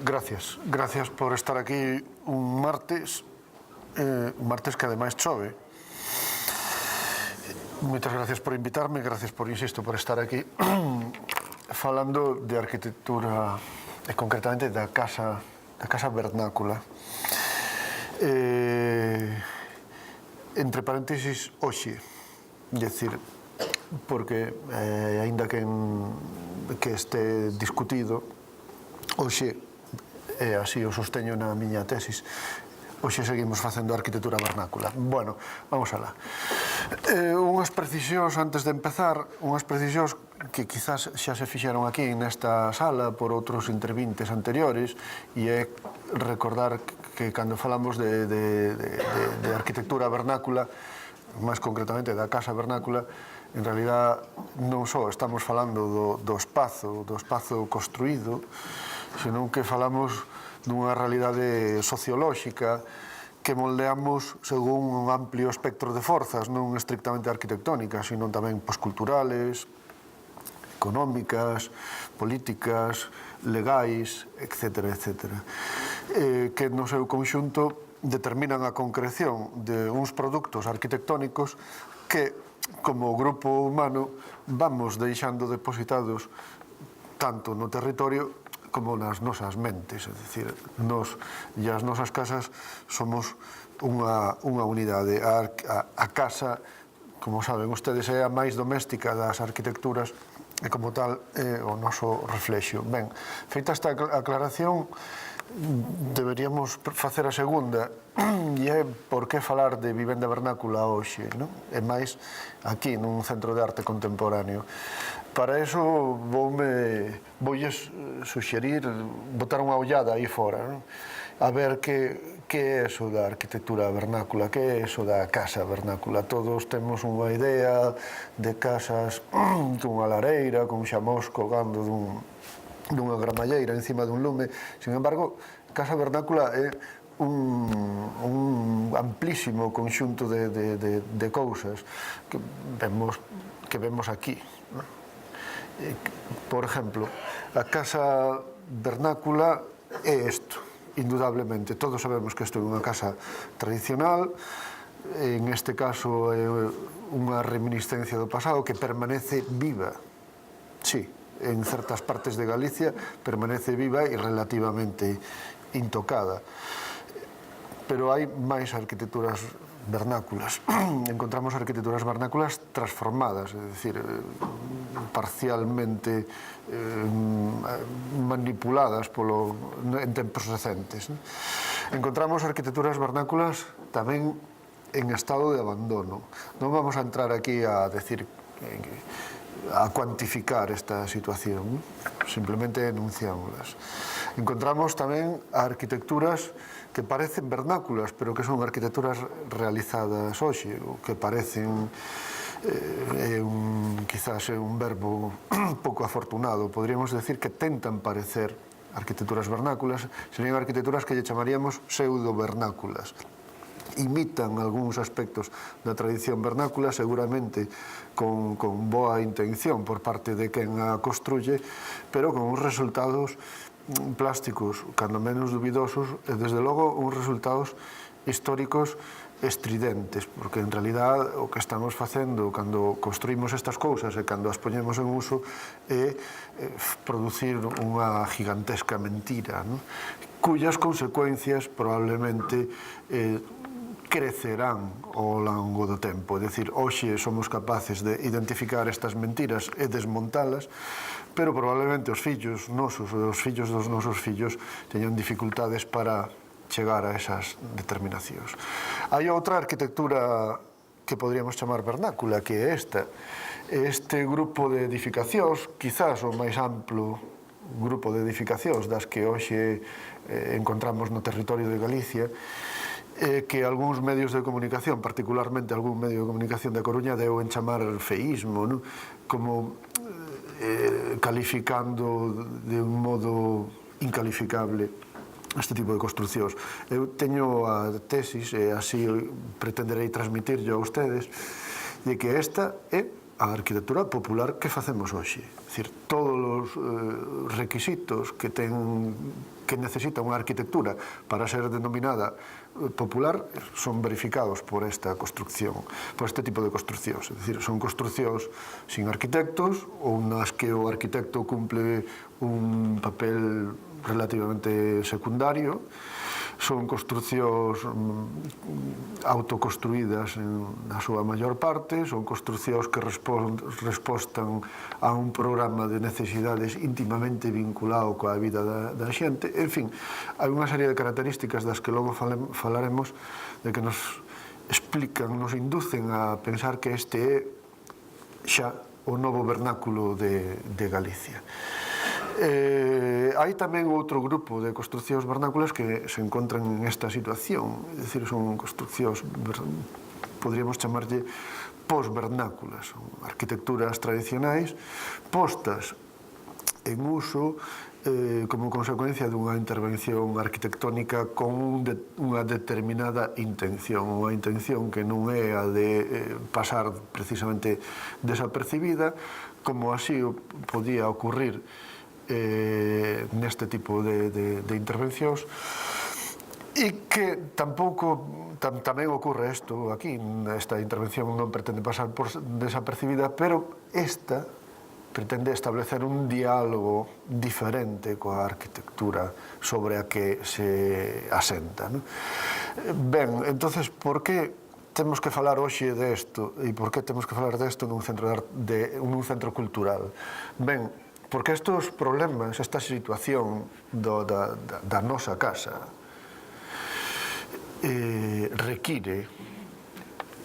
Gracias por estar aquí un martes que ademais chove. Moitas gracias por invitarme, gracias por, insisto, por estar aquí falando de arquitectura e concretamente da casa vernácula. Entre paréntesis, hoxe, decir, porque aínda que este discutido, hoxe, e así o sosteño na miña tesis, hoxe seguimos facendo arquitectura vernácula. Bueno, vamos alá. Unhas precisións antes de empezar, unhas precisións que quizás xa se fixeron aquí nesta sala por outros intervintes anteriores, e é recordar que cando falamos de arquitectura vernácula, máis concretamente da casa vernácula, en realidad non só estamos falando do espazo construído, senón que falamos dunha realidade sociolóxica que moldeamos según un amplio espectro de forzas, non estrictamente arquitectónicas, sino tamén posculturales, económicas, políticas, legais, etcétera, que no seu conxunto determinan a concreción de uns produtos arquitectónicos que, como grupo humano, vamos deixando depositados tanto no territorio como nas nosas mentes, é dicir, nos e as nosas casas somos unha unidade. A casa, como saben ustedes, é a máis doméstica das arquitecturas e, como tal, é o noso reflexo. Ben, feita esta aclaración, deberíamos facer a segunda, e é por que falar de vivenda vernácula hoxe, non? E máis aquí, nun centro de arte contemporáneo. Para iso voulles suxerir botar unha ollada aí fora, non? A ver que é eso da arquitectura vernácula, que é eso da casa vernácula. Todos temos unha idea de casas cunha lareira, cun xamós colgando dunha gramalleira encima dun lume. Sin embargo, casa vernácula é un amplísimo conxunto de cousas que vemos aquí. Por exemplo, a casa vernácula é isto, indudablemente. Todos sabemos que isto é unha casa tradicional, en este caso é unha reminiscencia do pasado que permanece viva. Sí, en certas partes de Galicia permanece viva e relativamente intocada. Pero hai máis arquitecturas vernáculas. Encontramos arquitecturas vernáculas transformadas, é dicir, parcialmente manipuladas en tempos recentes. Encontramos arquitecturas vernáculas tamén en estado de abandono. Non vamos a entrar aquí a decir, a cuantificar esta situación, simplemente enunciámoslas. Encontramos tamén arquitecturas que parecen vernáculas, pero que son arquitecturas realizadas hoxe, o que parecen, quizás é un verbo pouco afortunado, podríamos decir que tentan parecer arquitecturas vernáculas, serían arquitecturas que lle chamaríamos pseudo-vernáculas. Imitan algúns aspectos da tradición vernácula, seguramente con boa intención por parte de quen a construye, pero con uns resultados plásticos, cando menos dubidosos, e desde logo uns resultados históricos estridentes, porque en realidad o que estamos facendo cando construímos estas cousas e cando as poñemos en uso é producir unha gigantesca mentira, cuyas consecuencias probablemente crecerán ao longo do tempo. É dicir, hoxe somos capaces de identificar estas mentiras e desmontalas, pero probablemente os fillos nosos e os fillos dos nosos fillos teñan dificultades para chegar a esas determinacións. Hai outra arquitectura que podríamos chamar vernácula, que é esta. Este grupo de edificacións, quizás o máis amplo grupo de edificacións das que hoxe encontramos no territorio de Galicia, que algúns medios de comunicación, particularmente algún medio de comunicación da Coruña, deu en chamar feísmo, como calificando de un modo incalificable este tipo de construcións. Eu teño a tesis, e así pretenderei transmitirlo a ustedes, de que esta é a arquitectura popular que facemos hoxe. É dicir, todos os requisitos que ten que necesita unha arquitectura para ser denominada popular son verificados por esta construcción, por este tipo de construccións. É dicir, son construccións sin arquitectos ou nas que o arquitecto cumple un papel relativamente secundario. Son construccións autoconstruídas na súa maior parte, son construccións que respostan a un programa de necesidades íntimamente vinculado coa vida da xente. En fin, hai unha serie de características das que logo falaremos, de que nos explican, nos inducen a pensar que este é xa o novo vernáculo de Galicia. Hai tamén outro grupo de construccións vernáculas que se encontran en esta situación, é dicir, son construccións, podríamos chamarlle posvernáculas, son arquitecturas tradicionais postas en uso como consecuencia dunha intervención arquitectónica con unha determinada intención, unha intención que non é a de pasar precisamente desapercibida, como así podía ocurrir neste tipo de intervencións, e que tampouco tamén ocorre isto aquí. Esta intervención non pretende pasar por desapercibida, pero esta pretende establecer un diálogo diferente coa arquitectura sobre a que se asenta. Ben, entonces, por que temos que falar hoxe desto e por que temos que falar desto nun centro cultural? Ben, porque estes problemas, esta situación da nosa casa require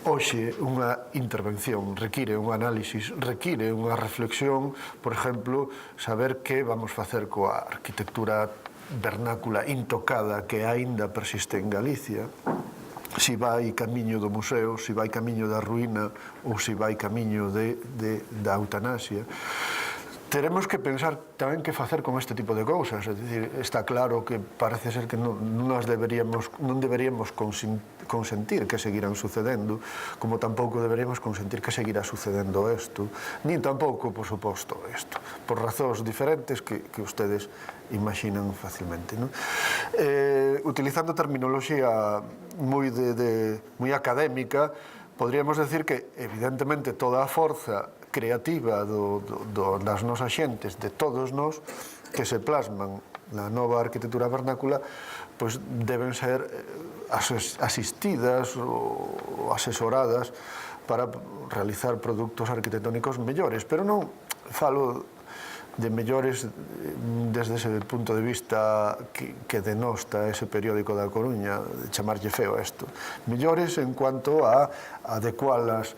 hoxe unha intervención, require un análisis, require unha reflexión, por exemplo, saber que vamos facer coa arquitectura vernácula intocada que aínda persiste en Galicia, si vai camiño do museo, si vai camiño da ruína ou si vai camiño da eutanasia. Teremos que pensar tamén que facer con este tipo de cousas. É dicir, está claro que parece ser que non deberíamos consentir que seguirán sucedendo, como tampouco deberíamos consentir que seguirá sucedendo isto, nin tampouco, por suposto, isto, por razóns diferentes que ustedes imaginan facilmente. Utilizando terminoloxía moi académica, podríamos decir que, evidentemente, toda a forza creativa das nosas xentes, de todos nós, que se plasman na nova arquitectura vernácula, pois deben ser asistidas ou asesoradas para realizar produtos arquitectónicos mellores, pero non falo de mellores desde ese punto de vista que denosta ese periódico da Coruña, de chamarlle feo isto. Mellores en cuanto a adecuar as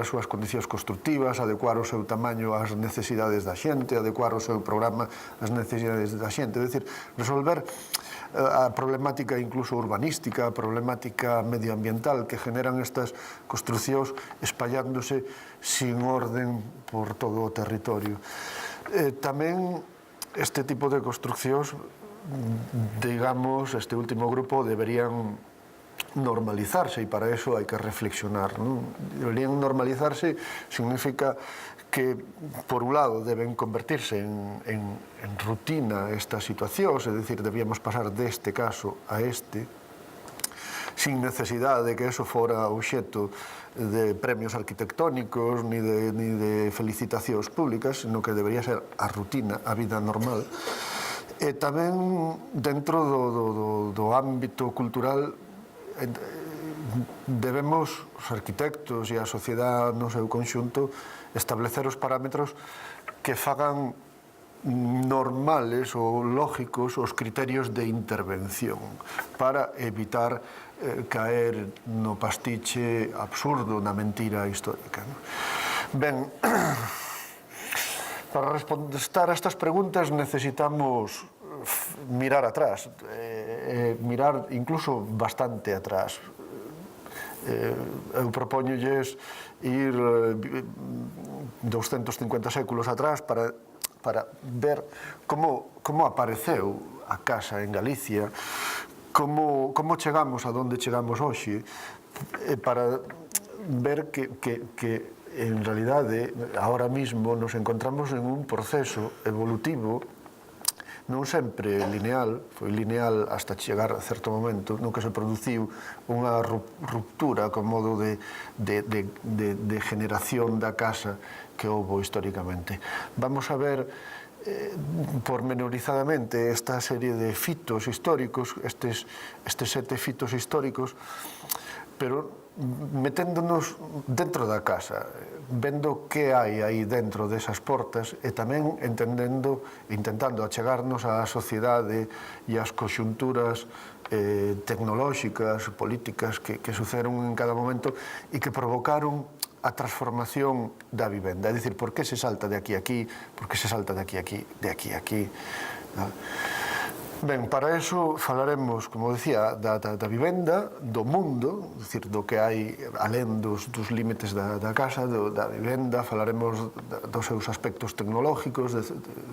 súas condicións constructivas, adecuar o seu tamaño ás necesidades da xente, adecuar o seu programa ás necesidades da xente, é dicir, resolver a problemática incluso urbanística, a problemática medioambiental que generan estas construccións espallándose sin orden por todo o territorio. Tamén este tipo de construccións, digamos, este último grupo deberían normalizarse, e para eso hai que reflexionar. Deberían normalizarse significa que, por un lado, deben convertirse en rutina estas situacións, é dicir, debíamos pasar deste caso a este, sin necesidade de que eso fora obxecto de premios arquitectónicos ni de felicitacións públicas, sino que debería ser a rutina, a vida normal. E tamén, dentro do ámbito cultural, debemos, os arquitectos e a sociedade no seu conxunto, establecer os parámetros que fagan normales ou lógicos os criterios de intervención para evitar caer no pastiche absurdo, na mentira histórica. Ben, para responder a estas preguntas necesitamos mirar atrás, mirar incluso bastante atrás. Eu propóñolles ir 250 séculos atrás para ver como apareceu a casa en Galicia, como chegamos a donde chegamos hoxe, para ver que en realidade, ahora mismo nos encontramos en un proceso evolutivo non sempre lineal, foi lineal hasta chegar a certo momento no que se produciu unha ruptura con modo de generación da casa que houve históricamente. Vamos a ver pormenorizadamente esta serie de fitos históricos, estes 7 fitos históricos, pero meténdonos dentro da casa, vendo que hai aí dentro desas portas e tamén intentando achegarnos á sociedade e ás conxunturas tecnolóxicas, políticas que sucederon en cada momento e que provocaron a transformación da vivenda. É dicir, por que se salta de aquí a aquí, por que se salta de aquí a aquí, de aquí a aquí. Ben, para eso falaremos, como decía, da vivenda, do mundo, é dicir, do que hai alén dos límites da casa, da vivenda, falaremos dos seus aspectos tecnológicos,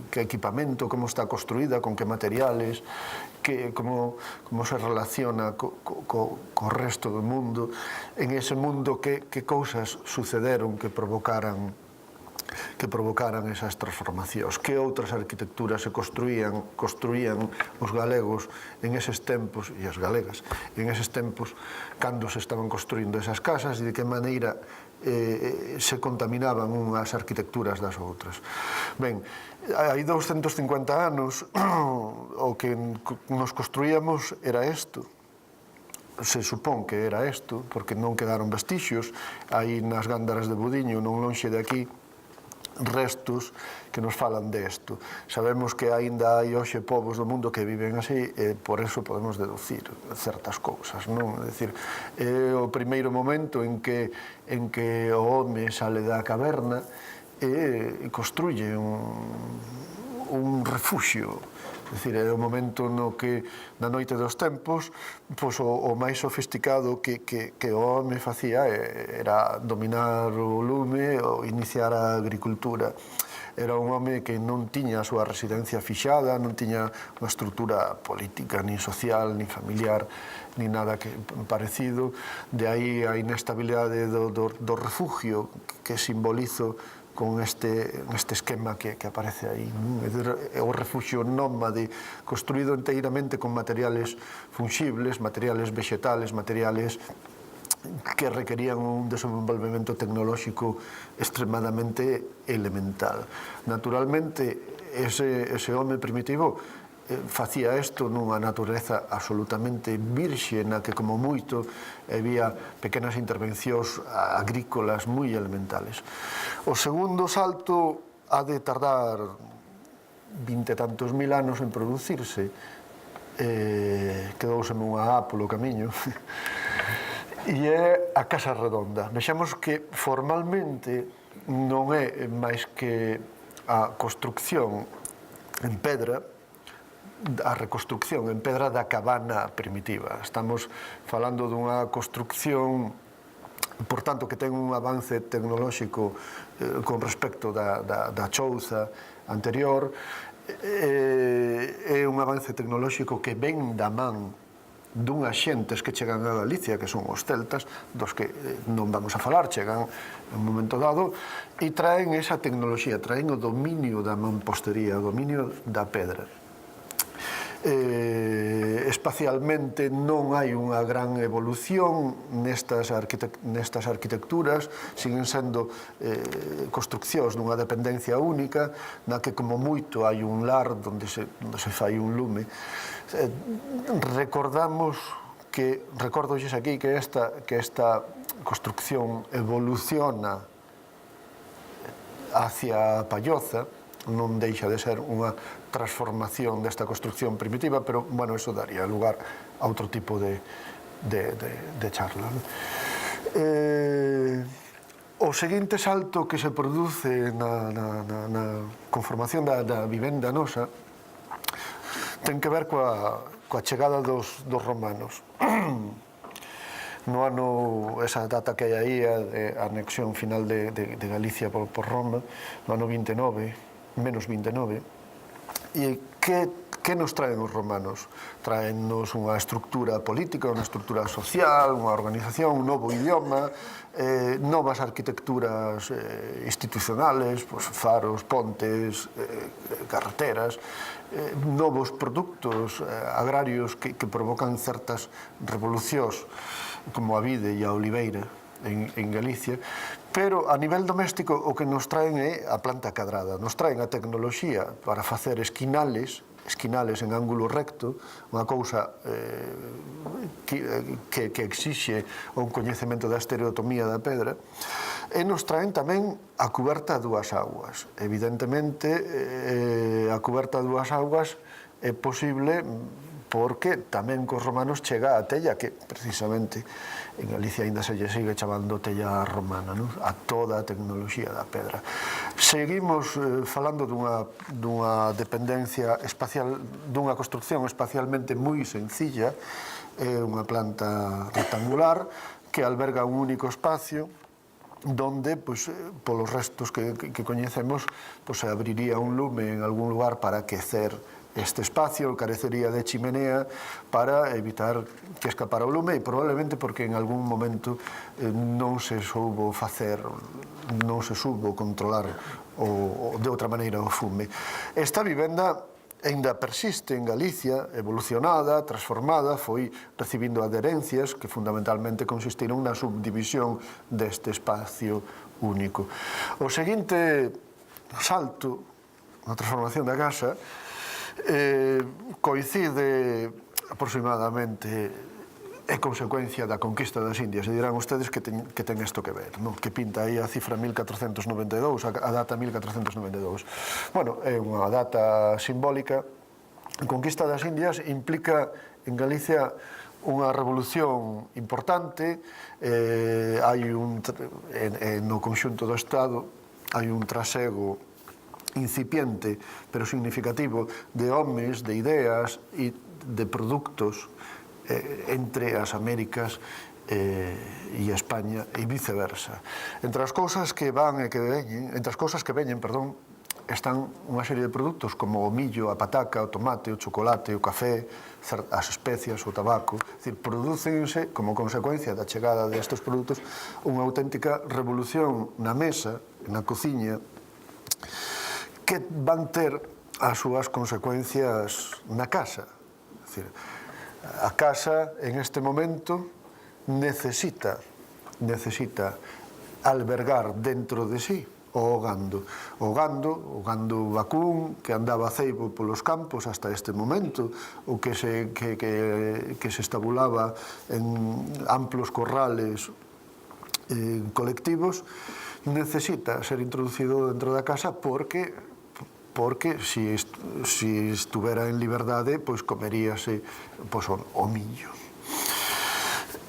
que equipamento, como está construída, con que materiales, como se relaciona co resto do mundo, en ese mundo que cousas sucederon que provocaran esas transformacións, que outras arquitecturas se construían os galegos en eses tempos, e as galegas, en eses tempos, cando se estaban construindo esas casas e de que maneira se contaminaban unhas arquitecturas das outras. Ben, hai 250 anos o que nos construíamos era isto, se supón que era isto, porque non quedaron vestixios, aí nas Gándaras de Budiño, non lonxe de aquí, restos que nos falan desto. Sabemos que aínda hai hoxe povos do mundo que viven así e por eso podemos deducir certas cousas, non? É dicir, é o primeiro momento en que o home sale da caverna e construye un refuxio. É dicir, é o momento no que na noite dos tempos o máis sofisticado que o home facía era dominar o lume ou iniciar a agricultura. Era un home que non tiña a súa residencia fixada, non tiña unha estrutura política, nin social, nin familiar, nin nada parecido. De aí a inestabilidade do refugio que simbolizo con este esquema que aparece aí. É o refuxio nómade, construído enteiramente con materiales funxibles, materiales vexetales, materiales que requerían un desenvolvemento tecnolóxico extremadamente elemental. Naturalmente, ese home primitivo facía isto nunha natureza absolutamente virxe, na que como moito había pequenas intervencións agrícolas moi elementales. O segundo salto ha de tardar 20 e tantos mil anos en producirse, quedouseme unha A polo camiño, e é a Casa Redonda. Vexamos que formalmente non é máis que a construcción en pedra, a reconstrucción en pedra da cabana primitiva. Estamos falando dunha construcción, por tanto, que ten un avance tecnolóxico con respecto da chouza anterior, é un avance tecnolóxico que ven da man dunhas xentes que chegan a Galicia, que son os celtas, dos que non vamos a falar, chegan en un momento dado, e traen esa tecnoloxía, traen o dominio da mampostería, o dominio da pedra. Espacialmente non hai unha gran evolución nestas arquitecturas, siguen sendo construccións dunha dependencia única, na que como moito hai un lar onde se fai un lume. Recordolles aquí que esta construcción evoluciona hacia a palloza, non deixa de ser unha transformación desta construcción primitiva, pero, bueno, eso daría lugar a outro tipo de charla. O seguinte salto que se produce na conformación da vivenda nosa ten que ver coa chegada dos romanos. No ano, esa data que hai aí, a anexión final de Galicia por Roma, no ano 29, menos 29, e que Que nos traen os romanos? Traennos unha estructura política, unha estructura social, unha organización, un novo idioma, novas arquitecturas institucionales, faros, pontes, carreteras, novos produtos agrarios que provocan certas revolucións, como a vide e a oliveira en Galicia, pero a nivel doméstico o que nos traen é a planta cadrada, nos traen a tecnoloxía para facer esquinales en ángulo recto, unha cousa que exixe un coñecemento da estereotomía da pedra, e nos traen tamén a cuberta a dúas augas. Evidentemente, a cuberta a dúas augas é posible porque tamén cos romanos chega a tella, que precisamente en Galicia ainda se lle sigue chamando tella romana, a toda a tecnoloxía da pedra. Seguimos falando dunha dependencia espacial, dunha construcción espacialmente moi sencilla, unha planta rectangular que alberga un único espacio donde, polos restos que coñecemos, se abriría un lume en algún lugar para aquecer este espacio, carecería de chimenea para evitar que escapara o lume, e probablemente porque en algún momento non se soubo facer, non se soubo controlar de outra maneira o fume. Esta vivenda ainda persiste en Galicia, evolucionada, transformada, foi recibindo adherencias que fundamentalmente consistiron na subdivisión deste espacio único. O seguinte salto na transformación da casa coincide aproximadamente, é consecuencia da conquista das Indias, e dirán ustedes que ten isto que ver, que pinta aí a cifra 1492, a data 1492. Bueno, é unha data simbólica. A conquista das Indias implica en Galicia unha revolución importante, no conxunto do Estado hai un trasego incipiente, pero significativo, de homes, de ideas e de produtos entre as Américas e España e viceversa. Entre as cousas que veñen, están unha serie de produtos como o millo, a pataca, o tomate, o chocolate, o café, as especias, o tabaco. É dicir, prodúcense, como consecuencia da chegada destes produtos, unha auténtica revolución na mesa, na cociña, que van ter as súas consecuencias na casa. É dicir, a casa, en este momento, necesita albergar dentro de sí o gando. O gando vacún que andaba ceibo polos campos hasta este momento, o que se estabulaba en amplos corrales colectivos, necesita ser introducido dentro da casa porque si estuvera en liberdade, comeríase o millo.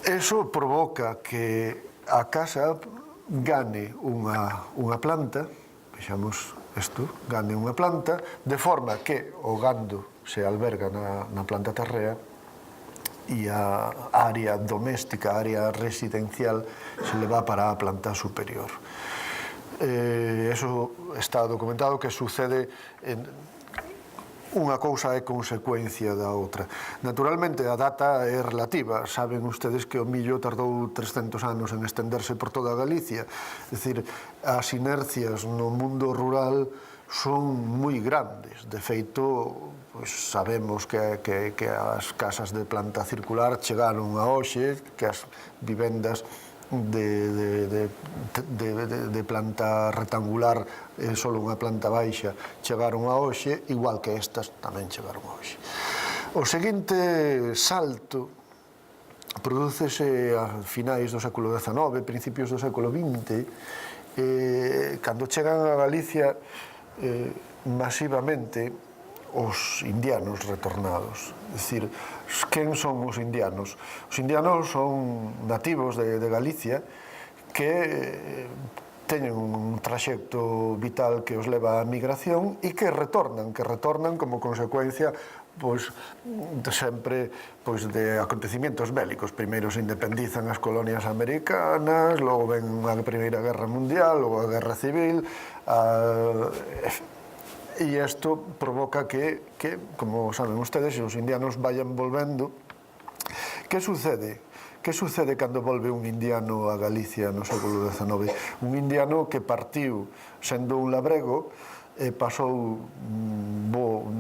Eso provoca que a casa gane unha planta, vexamos isto, gane unha planta, de forma que o gando se alberga na planta terrea e a área doméstica, a área residencial, se le va para a planta superior. Eso está documentado que sucede unha cousa é consecuencia da outra. Naturalmente, a data é relativa. Saben ustedes que o millo tardou 300 anos en estenderse por toda Galicia. É dicir, as inercias no mundo rural son moi grandes. De feito, sabemos que as casas de planta circular chegaron a hoxe, que as vivendas de planta rectangular, só unha planta baixa, chegaron a hoxe, igual que estas tamén chegaron a hoxe. O seguinte salto prodúcese a finais do século XIX, principios do século XX, cando chegan a Galicia masivamente os indianos retornados. É dicir, quen son os indianos? Os indianos son nativos de Galicia que teñen un traxecto vital que os leva á migración e que retornan como consecuencia sempre de acontecimientos bélicos. Primeiro se independizan as colonias americanas, logo ven a Primeira Guerra Mundial, logo a Guerra Civil, E isto provoca que, como saben ustedes, os indianos vayan volvendo. Que sucede? Que sucede cando volve un indiano a Galicia no século XIX? Un indiano que partiu sendo un labrego, pasou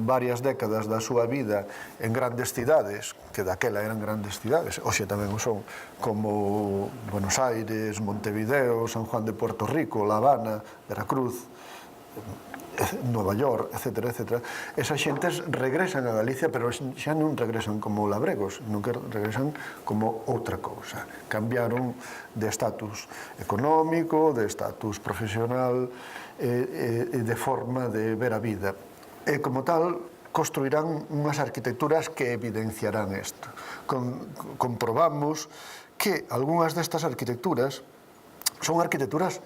varias décadas da súa vida en grandes cidades, que daquela eran grandes cidades, hoxe tamén o son, como Buenos Aires, Montevideo, San Juan de Puerto Rico, La Habana, Veracruz, Nova York, etc., etc. Esas xentes regresan a Galicia, pero xa non regresan como labregos, non que regresan como outra cousa. Cambiaron de estatus económico, de estatus profesional e de forma de ver a vida. E como tal, construirán unhas arquitecturas que evidenciarán isto. Comprobamos que algunhas destas arquitecturas son arquitecturas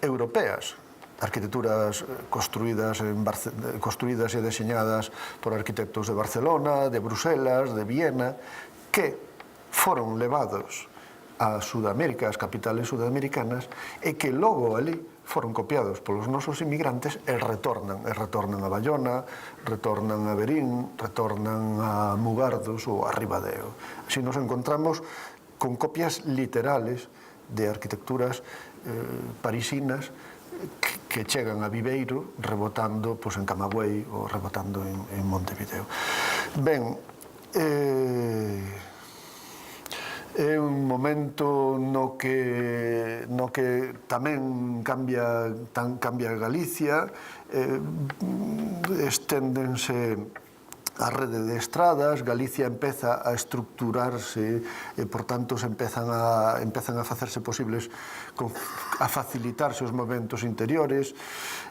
europeas, arquitecturas construídas e deseñadas por arquitectos de Barcelona, de Bruselas, de Viena, que foron levados a Sudamérica, as capitales sudamericanas, e que logo ali foron copiados polos nosos inmigrantes e retornan a Bayona, retornan a Verín, retornan a Mugardos ou a Ribadeo. Así nos encontramos con copias literales de arquitecturas parisinas que chegan a Viveiro rebotando en Camagüey ou rebotando en Montevideo. Ben, é un momento no que tamén cambia Galicia, esténdense a rede de estradas, Galicia empeza a estructurarse e, por tanto, empezan a facerse posibles, a facilitarse os movementos interiores,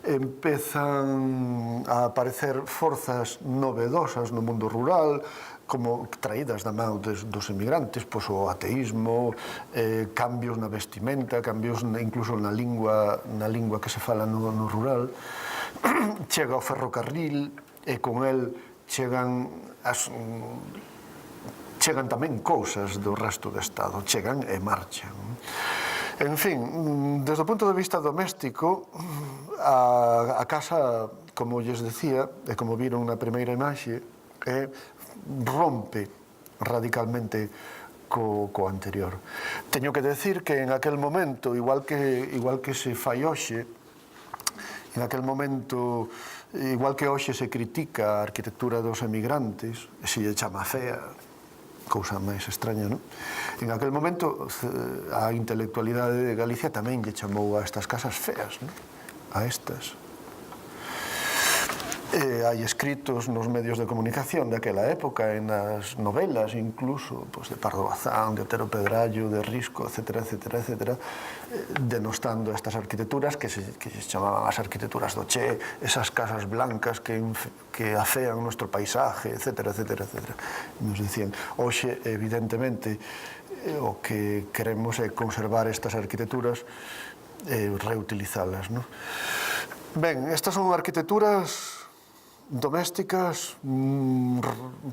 empezan a aparecer forzas novedosas no mundo rural, como traídas da mão dos emigrantes, o ateísmo, cambios na vestimenta, cambios incluso na lingua que se fala no rural. Chega o ferrocarril e con el chegan tamén cousas do resto do Estado, chegan e marchan. En fin, desde o punto de vista doméstico, a casa, como lles decía, e como viron na primeira imaxe, rompe radicalmente co anterior. Teño que decir que en aquel momento, igual que se fai hoxe, en aquel momento, igual que hoxe se critica a arquitectura dos emigrantes, se lle chama fea, cousa máis extraña, non? En aquel momento, a intelectualidade de Galicia tamén lle chamou a estas casas feas, non? A estas. Hai escritos nos medios de comunicación daquela época, en as novelas incluso, de Pardo Bazán, de Otero Pedrallo, de Risco, etc., denostando estas arquitecturas que se chamaban as arquitecturas do Che, esas casas blancas que afean nuestro paisaje, etc. Nos dicían, hoxe, evidentemente, o que queremos é conservar estas arquitecturas e reutilizalas. Ben, estas son arquitecturas domésticas,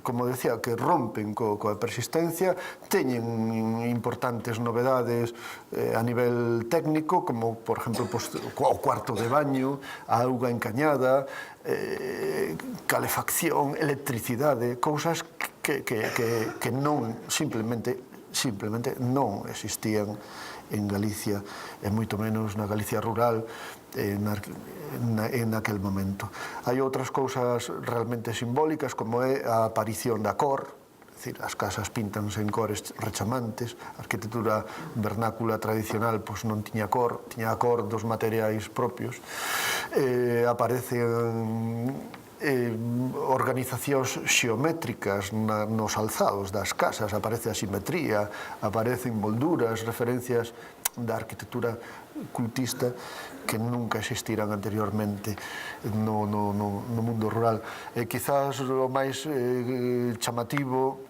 como decía, que rompen coa persistencia, teñen importantes novedades a nivel técnico, como, por exemplo, o cuarto de baño, a auga encañada, calefacción, electricidade, cousas que non simplemente non existían en Galicia, e moito menos na Galicia rural, en aquel momento. Hai outras cousas realmente simbólicas, como é a aparición da cor, é dicir, as casas píntanse en cores rechamantes, a arquitectura vernácula tradicional non tiña cor dos materiais propios, aparecen organizacións xeométricas nos alzados das casas, aparece a simetría, aparecen molduras, referencias da arquitectura cultista que nunca existiran anteriormente no mundo rural. E quizás o máis chamativo,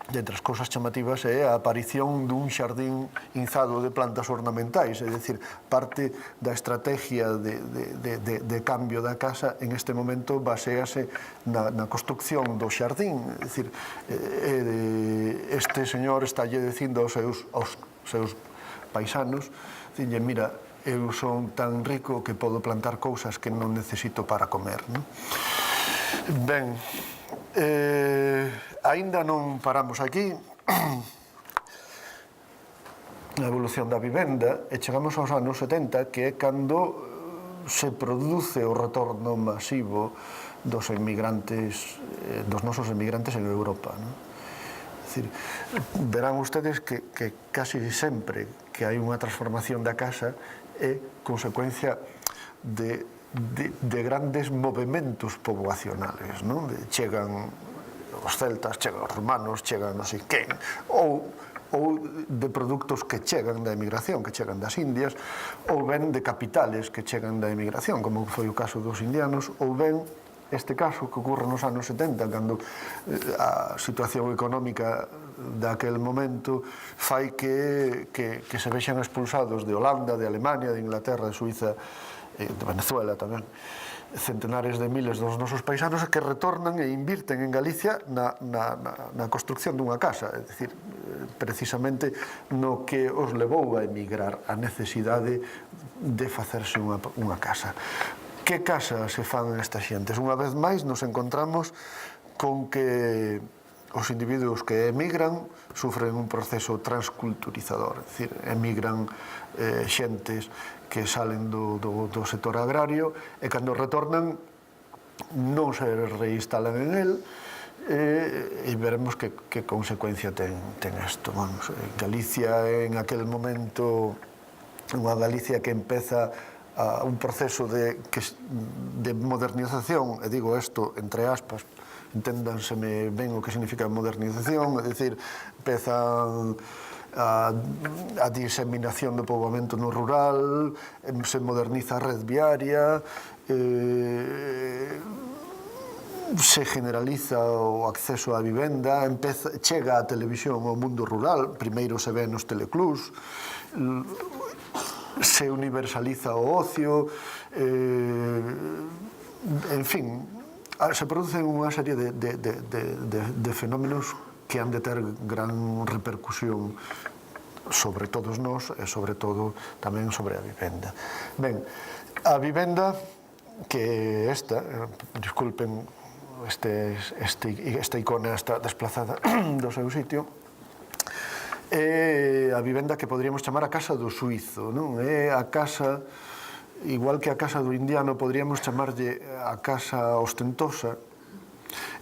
entre as cousas chamativas, é a aparición dun xardín inzado de plantas ornamentais, é dicir, parte da estrategia de cambio da casa en este momento basease na construcción do xardín, é dicir, este señor estalle dicindo aos seus paisanos, dicirlle, mira, eu son tan rico que podo plantar cousas que non necesito para comer. Ben, aínda non paramos aquí. A evolución da vivenda, e chegamos aos anos 70, que é cando se produce o retorno masivo dos emigrantes, dos nosos emigrantes en Europa. É dicir, verán ustedes que casi sempre que hai unha transformación da casa é consecuencia de grandes movimentos poboacionales, non? Chegan os celtas, chegan os romanos, chegan non sei quen, ou de produtos que chegan da emigración, que chegan das Indias, ou ben de capitales que chegan da emigración, como foi o caso dos indianos, ou ben este caso que ocorre nos anos 70, cando a situación económica daquel momento fai que se vexan expulsados de Holanda, de Alemania, de Inglaterra, de Suiza, de Venezuela tamén, centenares de miles dos nosos paisanos que retornan e invirten en Galicia na construcción dunha casa, é dicir, precisamente no que os levou a emigrar, a necesidade de facerse unha casa. Que casa se fan estas xentes? Unha vez máis nos encontramos con que os individuos que emigran sufren un proceso transculturizador, é dicir, emigran xentes que salen do sector agrario e cando retornan non se reinstalan en él, e veremos que consecuencia ten isto. Galicia en aquel momento, unha Galicia que empeza un proceso de modernización, e digo isto entre aspas, enténdanseme ben o que significa modernización, é dicir, empezan a diseminación do poboamento no rural, se moderniza a red viaria, se generaliza o acceso á vivenda, chega a televisión ao mundo rural, primeiro se ve nos teleclubs, se universaliza o ocio, en fin, se producen unha serie de fenómenos que han de ter gran repercusión sobre todos nós e sobre todo tamén sobre a vivenda. Ben, a vivenda que esta, disculpen, esta icona está desplazada do seu sitio, é a vivenda que poderíamos chamar a casa do suízo, non? É a casa, igual que a casa do indiano, poderíamos chamarlle a casa ostentosa.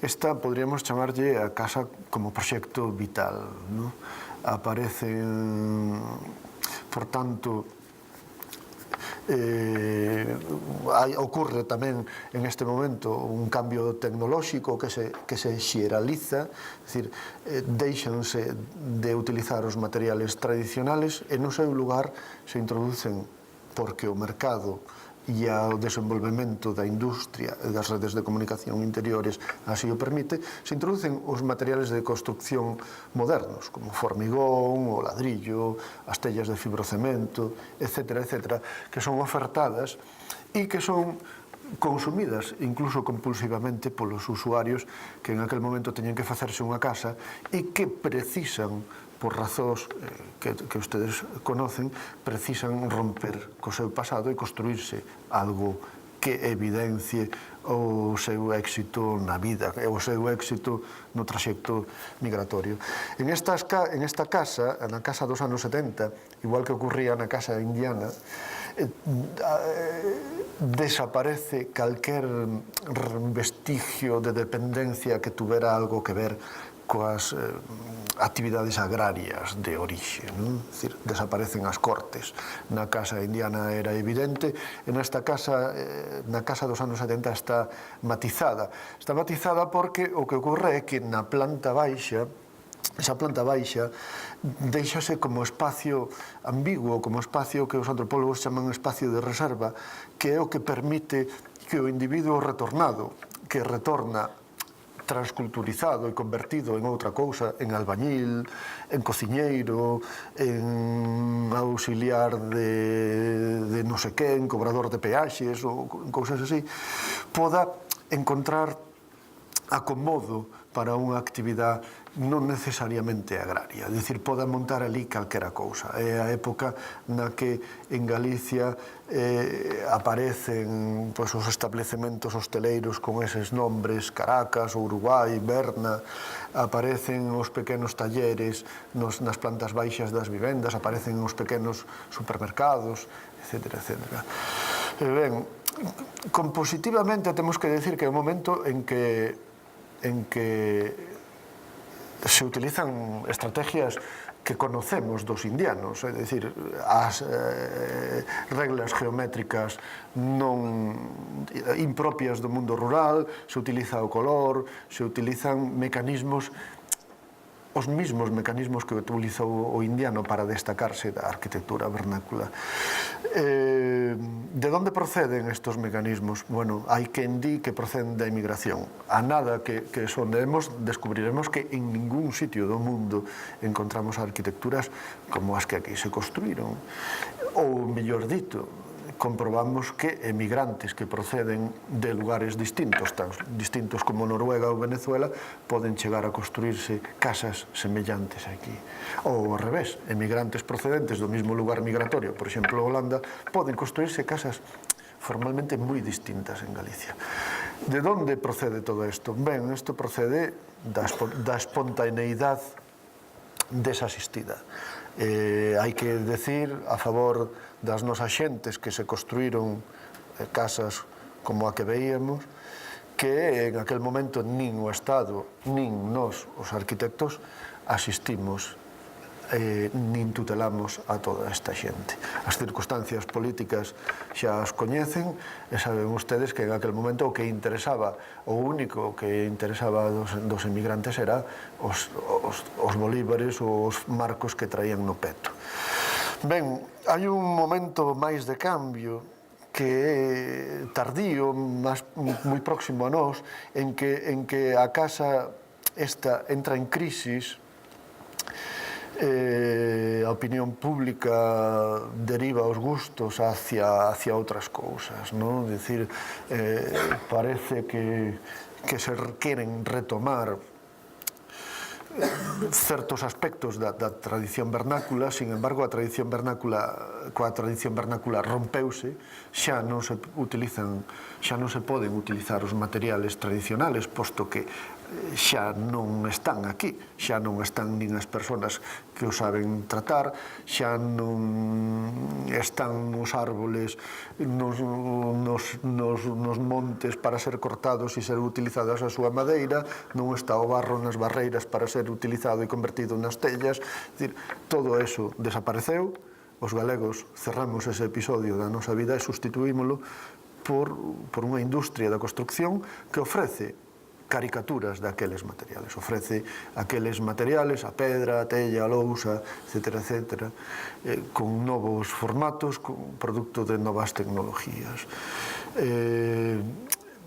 Esta poderíamos chamarlle a casa como proxecto vital, non? Aparecen, por tanto, ocurre tamén en este momento un cambio tecnolóxico que se xeraliza, é dicir, deixanse de utilizar os materiales tradicionales e no seu lugar se introducen, porque o mercado e o desenvolvemento da industria e das redes de comunicación interiores así o permite, se introducen os materiales de construcción modernos, como o formigón, o ladrillo, as tellas de fibrocemento, etc., que son ofertadas e que son consumidas incluso compulsivamente polos usuarios que en aquel momento teñen que facerse unha casa e que precisan, por razóns que ustedes conocen, precisan romper co seu pasado e construirse algo que evidencie o seu éxito na vida, o seu éxito no traxecto migratorio. En esta casa, na casa dos anos 70, igual que ocurría na casa indiana, desaparece calquer vestigio de dependencia que tuvera algo que ver coas actividades agrarias de orixe, non? É dicir, desaparecen as cortes. Na casa indiana era evidente, e nesta casa, na casa dos anos 70, está matizada. Está matizada porque o que ocorre é que na planta baixa, esa planta baixa deixase como espacio ambiguo, como espacio que os antropólogos chaman espacio de reserva, que é o que permite que o individuo retornado, que retorna transculturizado e convertido en outra cousa, en albañil, en cociñeiro, en auxiliar de non sei quen, cobrador de peaxes ou cousas así, poda encontrar acomodo para unha actividade non necesariamente agraria, é dicir, pode montar ali calquera cousa. É a época na que en Galicia aparecen os establecementos hosteleiros con eses nombres, Caracas, Uruguai, Berna, aparecen os pequenos talleres nas plantas baixas das vivendas, aparecen os pequenos supermercados, etc. Ben, compositivamente temos que decir que é o momento en que se utilizan estrategias que conocemos dos indianos, é dicir, as reglas geométricas non impropias do mundo rural, se utiliza o color, se utilizan mecanismos, os mismos mecanismos que utilizou o indiano para destacarse da arquitectura vernácula. De onde proceden estes mecanismos? Bueno, hai quen di que proceden da emigración. A nada que sondemos, descubriremos que en ningún sitio do mundo encontramos arquitecturas como as que aquí se construíron. Ou, mellor dito, comprobamos que emigrantes que proceden de lugares distintos, tan distintos como Noruega ou Venezuela, poden chegar a construirse casas semellantes aquí. Ou ao revés, emigrantes procedentes do mesmo lugar migratorio, por exemplo, Holanda, poden construirse casas formalmente moi distintas en Galicia. De onde procede todo isto? Ben, isto procede da espontaneidade desasistida. Hai que decir a favor das nosas xentes que se construíron casas como a que veíamos, que en aquel momento nin o Estado, nin nós, os arquitectos, asistimos nin tutelamos a toda esta xente. As circunstancias políticas xa as coñecen e saben ustedes que en aquel momento o que interesaba, o único que interesaba dos emigrantes era os bolívares ou os marcos que traían no peto. Ben, hai un momento máis de cambio que é tardío, moi próximo a nós, en que a casa esta entra en crisis, a opinión pública deriva os gustos hacia outras cousas, non? É dicir, parece que se queren retomar certos aspectos da tradición vernácula, sin embargo, coa tradición vernácula rompeuse, xa non se poden utilizar os materiales tradicionales, posto que xa non están aquí, xa non están nin as persoas que o saben tratar, xa non están os árboles nos montes para ser cortados e ser utilizadas a súa madeira, non está o barro nas barreiras para ser utilizado e convertido nas tellas. É dicir, todo eso desapareceu, os galegos cerramos ese episodio da nosa vida e sustituímolo por unha industria da construcción que ofrece caricaturas daqueles materiales. Ofrece aqueles materiales, a pedra, a tella, a lousa, etc., con novos formatos, con producto de novas tecnologías.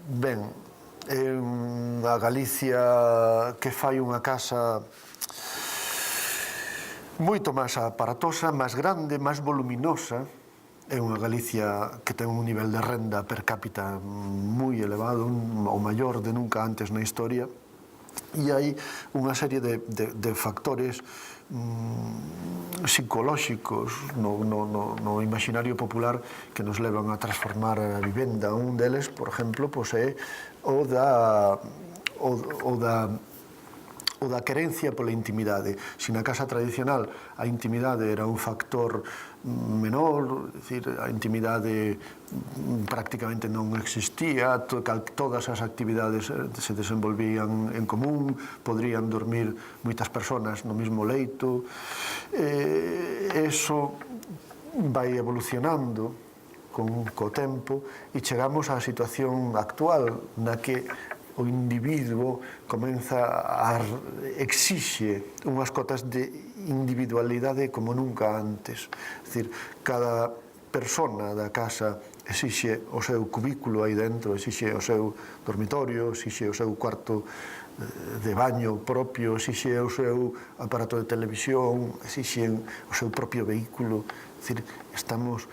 Ben, a Galicia que fai unha casa moito máis aparatosa, máis grande, máis voluminosa. É unha Galicia que ten un nivel de renda per cápita moi elevado, o maior de nunca antes na historia, e hai unha serie de factores psicolóxicos no imaginario popular que nos levan a transformar a vivenda. Un deles, por exemplo, é o da querencia pola intimidade. Se na casa tradicional a intimidade era un factor menor, é dicir, a intimidade prácticamente non existía, todas as actividades se desenvolvían en común, podrían dormir moitas persoas no mesmo leito. Eso vai evolucionando co tempo e chegamos á situación actual na que o individuo exixe unhas cotas de individualidade como nunca antes. É dicir, cada persona da casa exixe o seu cubículo aí dentro, exixe o seu dormitorio, exixe o seu cuarto de baño propio, exixe o seu aparato de televisión, exixe o seu propio vehículo. É dicir, estamos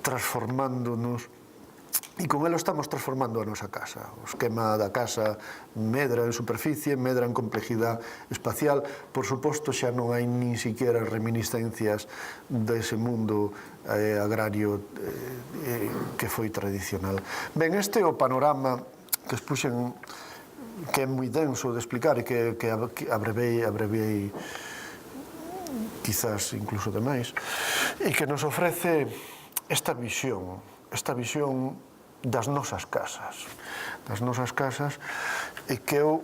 transformándonos E con elo estamos transformando a nosa casa. O esquema da casa medra en superficie, medra en complexidade espacial. Por suposto, xa non hai nin siquiera reminiscencias dese mundo agrario que foi tradicional. Ben, este é o panorama que expuxen, que é moi denso de explicar e que abrevei quizás incluso demais, e que nos ofrece esta visión das nosas casas, e que eu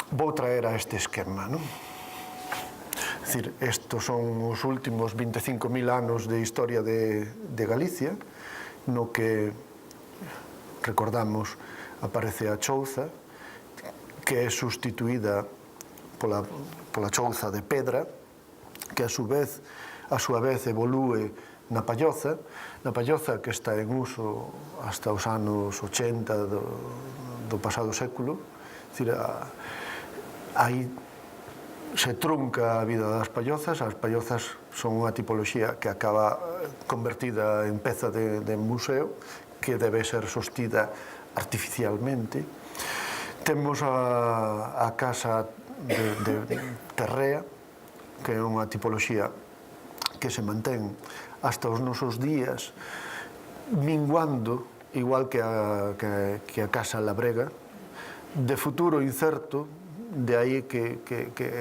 vou traer a este esquema, non? É dicir, estos son os últimos 25.000 anos de historia de Galicia, no que, recordamos, aparece a chouza, que é sustituída pola chouza de pedra, que a súa vez evolúe na palloza que está en uso hasta os anos 80 do pasado século. É dicir, aí se trunca a vida das pallozas. As pallozas son unha tipoloxía que acaba convertida en peza de museo, que debe ser sostida artificialmente. Temos a casa de terrea, que é unha tipoloxía que se mantén hasta os nosos días, minguando, igual que a casa labrega, de futuro incerto, de aí que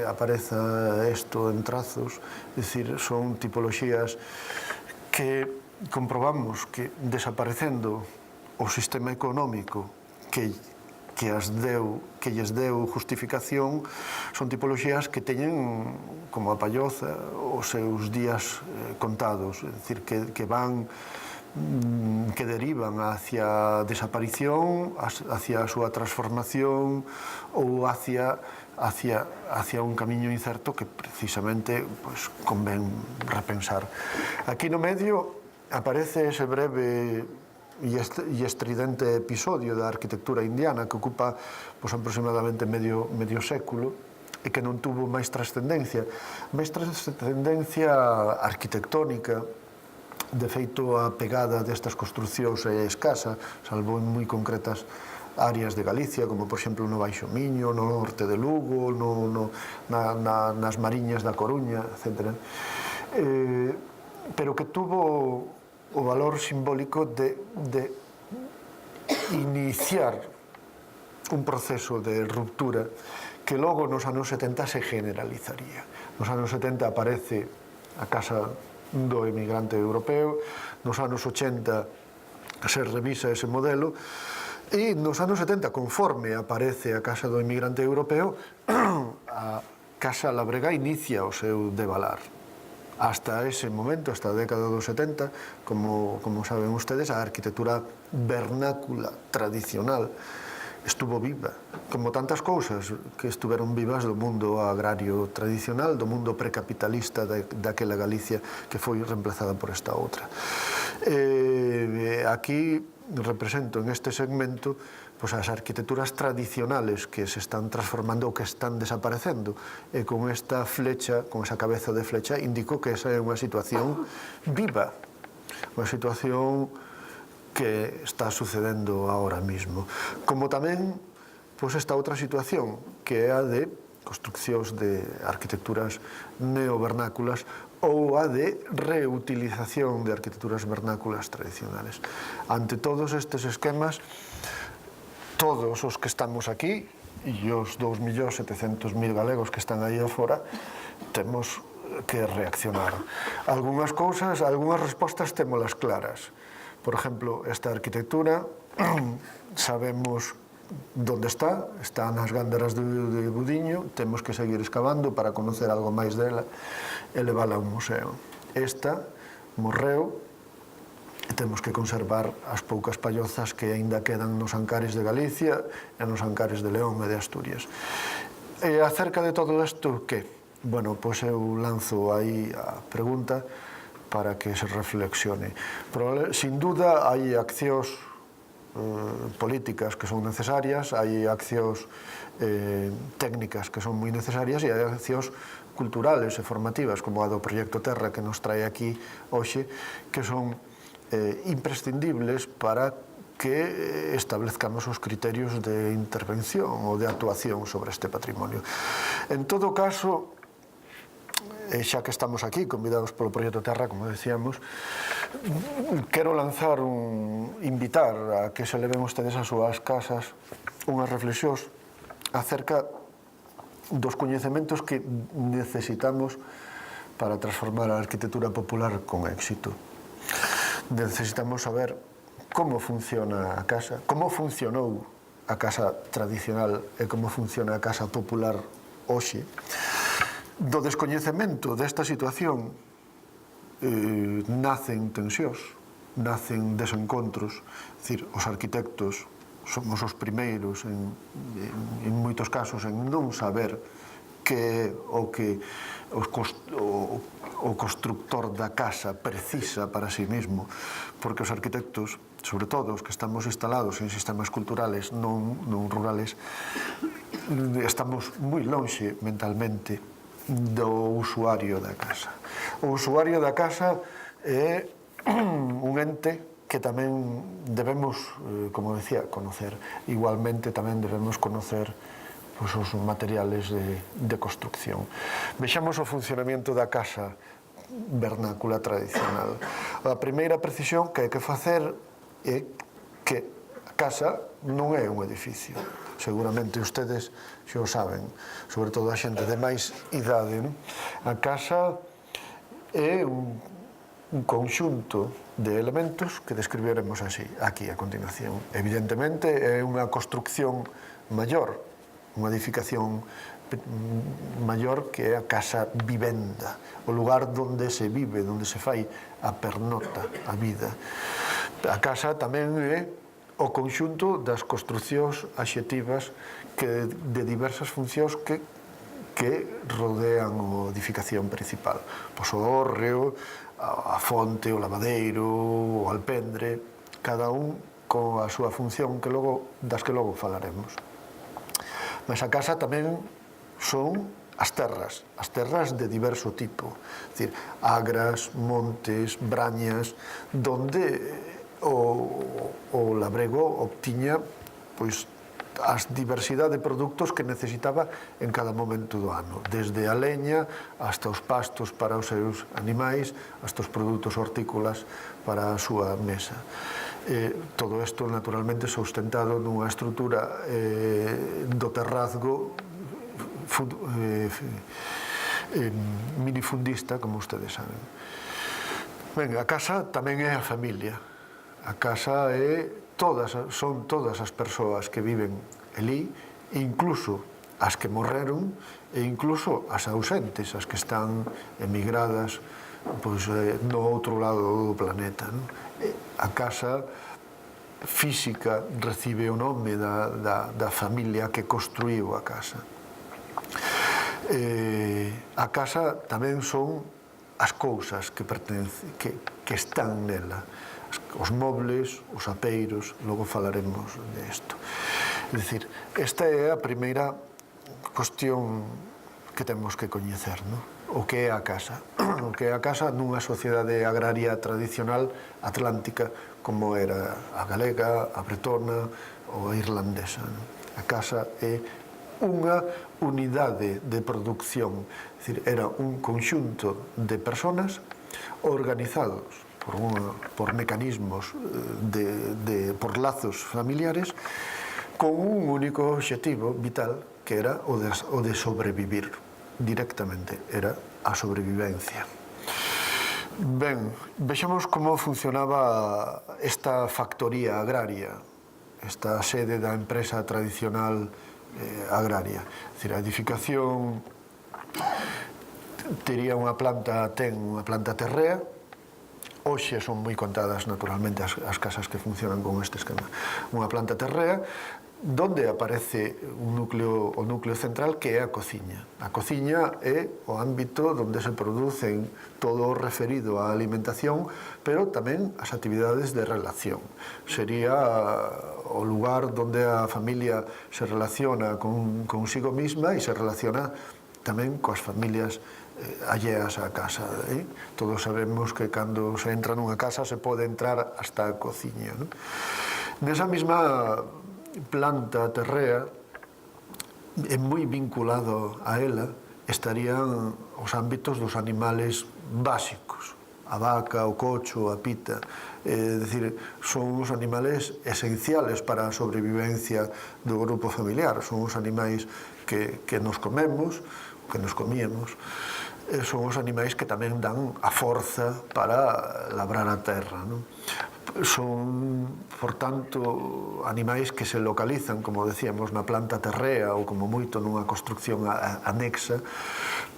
apareza isto en trazos. É dicir, son tipoloxías que comprobamos que desaparecendo o sistema económico que lles deu justificación, son tipoloxías que teñen, como a palloza, os seus días contados, é dicir, que derivan hacia a desaparición, hacia a súa transformación ou hacia un camiño incerto que precisamente convén repensar. Aquí no medio aparece ese breve e estridente episodio da arquitectura indiana que ocupa aproximadamente medio século e que non tuvo máis trascendencia arquitectónica. De feito, a pegada destas construcións é escasa, salvo en moi concretas áreas de Galicia, como por exemplo no Baixo Miño, no norte de Lugo, nas Mariñas da Coruña, etc. Pero que tuvo o valor simbólico de iniciar un proceso de ruptura que logo nos anos 70 se generalizaría. Nos anos 70 aparece a Casa do Emigrante Europeo, nos anos 80 se revisa ese modelo, e nos anos 70, conforme aparece a Casa do Emigrante Europeo, a Casa Labrega inicia o seu devalar. Hasta ese momento, hasta a década dos 70, como saben ustedes, a arquitectura vernácula tradicional estuvo viva, como tantas cousas que estuveron vivas do mundo agrario tradicional, do mundo precapitalista daquela Galicia que foi reemplazada por esta outra. Aquí represento en este segmento as arquitecturas tradicionales que se están transformando ou que están desaparecendo, e con esta flecha, con esa cabeza de flecha, indico que esa é unha situación viva, unha situación que está sucedendo ahora mismo. Como tamén esta outra situación, que é a de construccións de arquitecturas neovernáculas ou a de reutilización de arquitecturas vernáculas tradicionales. Ante todos estes esquemas, todos os que estamos aquí e os 2.700.000 galegos que están aí afora, temos que reaccionar. Algunhas cousas, algunhas respostas témolas claras. Por exemplo, esta arquitectura sabemos onde está nas Gándaras de Budiño, temos que seguir excavando para conocer algo máis dela e levala a un museo. Esta morreu e temos que conservar as poucas pallozas que aínda quedan nos Ancares de Galicia e nos Ancares de León e de Asturias. E acerca de todo isto, que? Bueno, pois eu lanzo aí a pregunta para que se reflexione. Sin duda, hai accións políticas que son necesarias, hai accións técnicas que son moi necesarias e hai accións culturales e formativas, como a do Proxecto Terra que nos trae aquí hoxe, que son imprescindibles para que establezcamos os criterios de intervención ou de actuación sobre este patrimonio. En todo caso, xa que estamos aquí, convidados polo Proxecto Terra, como decíamos, quero invitar a que se leven ustedes ás súas casas unhas reflexións acerca dos coñecementos que necesitamos para transformar a arquitectura popular con éxito. Necesitamos saber como funciona a casa, como funcionou a casa tradicional e como funciona a casa popular hoxe. Do descoñecemento desta situación nacen tensións, nacen desencontros. É dicir, os arquitectos somos os primeiros, en moitos casos, en non saber que o que o constructor da casa precisa para sí mismo, porque os arquitectos, sobre todo os que estamos instalados en sistemas culturales non rurales, estamos moi lonxe mentalmente do usuario da casa. O usuario da casa é un ente que tamén debemos, como decía, conocer. Igualmente tamén debemos conocer os materiales de construcción. Vexamos o funcionamento da casa vernácula tradicional. A primeira precisión que hai que facer é que a casa non é un edificio. Seguramente ustedes xa o saben, sobre todo a xente de máis idade. A casa é un conxunto de elementos que describiremos así, aquí a continuación. Evidentemente é unha construcción maior, unha edificación maior que é a casa vivenda, o lugar onde se vive, onde se fai a pernota, a vida. A casa tamén é o conxunto das construccións adxetivas de diversas funcións que rodean a edificación principal. Pois o hórreo, a fonte, o lavadeiro, o alpendre, cada un coa súa función das que logo falaremos. Mas a casa tamén son as terras de diverso tipo, é dicir, agras, montes, brañas, donde o labrego obtiña pois as diversidade de produtos que necesitaba en cada momento do ano, desde a leña hasta os pastos para os seus animais, hasta os produtos hortícolas para a súa mesa. Todo isto naturalmente sustentado nunha estrutura do terrazgo minifundista, como ustedes saben. Ben, a casa tamén é a familia. A casa son todas as persoas que viven alí, incluso as que morreron e incluso as ausentes, as que están emigradas no outro lado do planeta. A casa física recibe o nome da familia que construíu a casa. A casa tamén son as cousas que están nela, os mobles, os apeiros, logo falaremos disto. É dicir, esta é a primeira cuestión que temos que coñecer, o que é a casa. O que é a casa nunha sociedade agraria tradicional atlántica como era a galega, a bretona ou a irlandesa. A casa é unha unidade de producción, é dicir, era un conxunto de personas organizados por mecanismos, por lazos familiares, con un único obxectivo vital que era o de sobrevivir directamente, era a sobrevivencia. Ben, vexamos como funcionaba esta factoría agraria, esta sede da empresa tradicional agraria. É dicir, a edificación ten unha planta terrea. Hoxe son moi contadas naturalmente as casas que funcionan con este esquema. Unha planta terrea donde aparece o núcleo central que é a cociña. A cociña é o ámbito onde se producen todo o referido á alimentación, pero tamén as actividades de relación. Sería o lugar onde a familia se relaciona consigo mesma e se relaciona tamén coas familias alleas á casa. Todos sabemos que cando se entra nunha casa se pode entrar hasta a cociña. Nesa mesma planta terrea, e moi vinculado a ela, estarían os ámbitos dos animales básicos, a vaca, o cocho, a pita. É dicir, son os animales esenciales para a sobrevivencia do grupo familiar, son os animais que nos comemos, que nos comíamos, son os animais que tamén dan a forza para labrar a terra. Son, por tanto, animais que se localizan, como decíamos, na planta terrea ou como moito nunha construcción anexa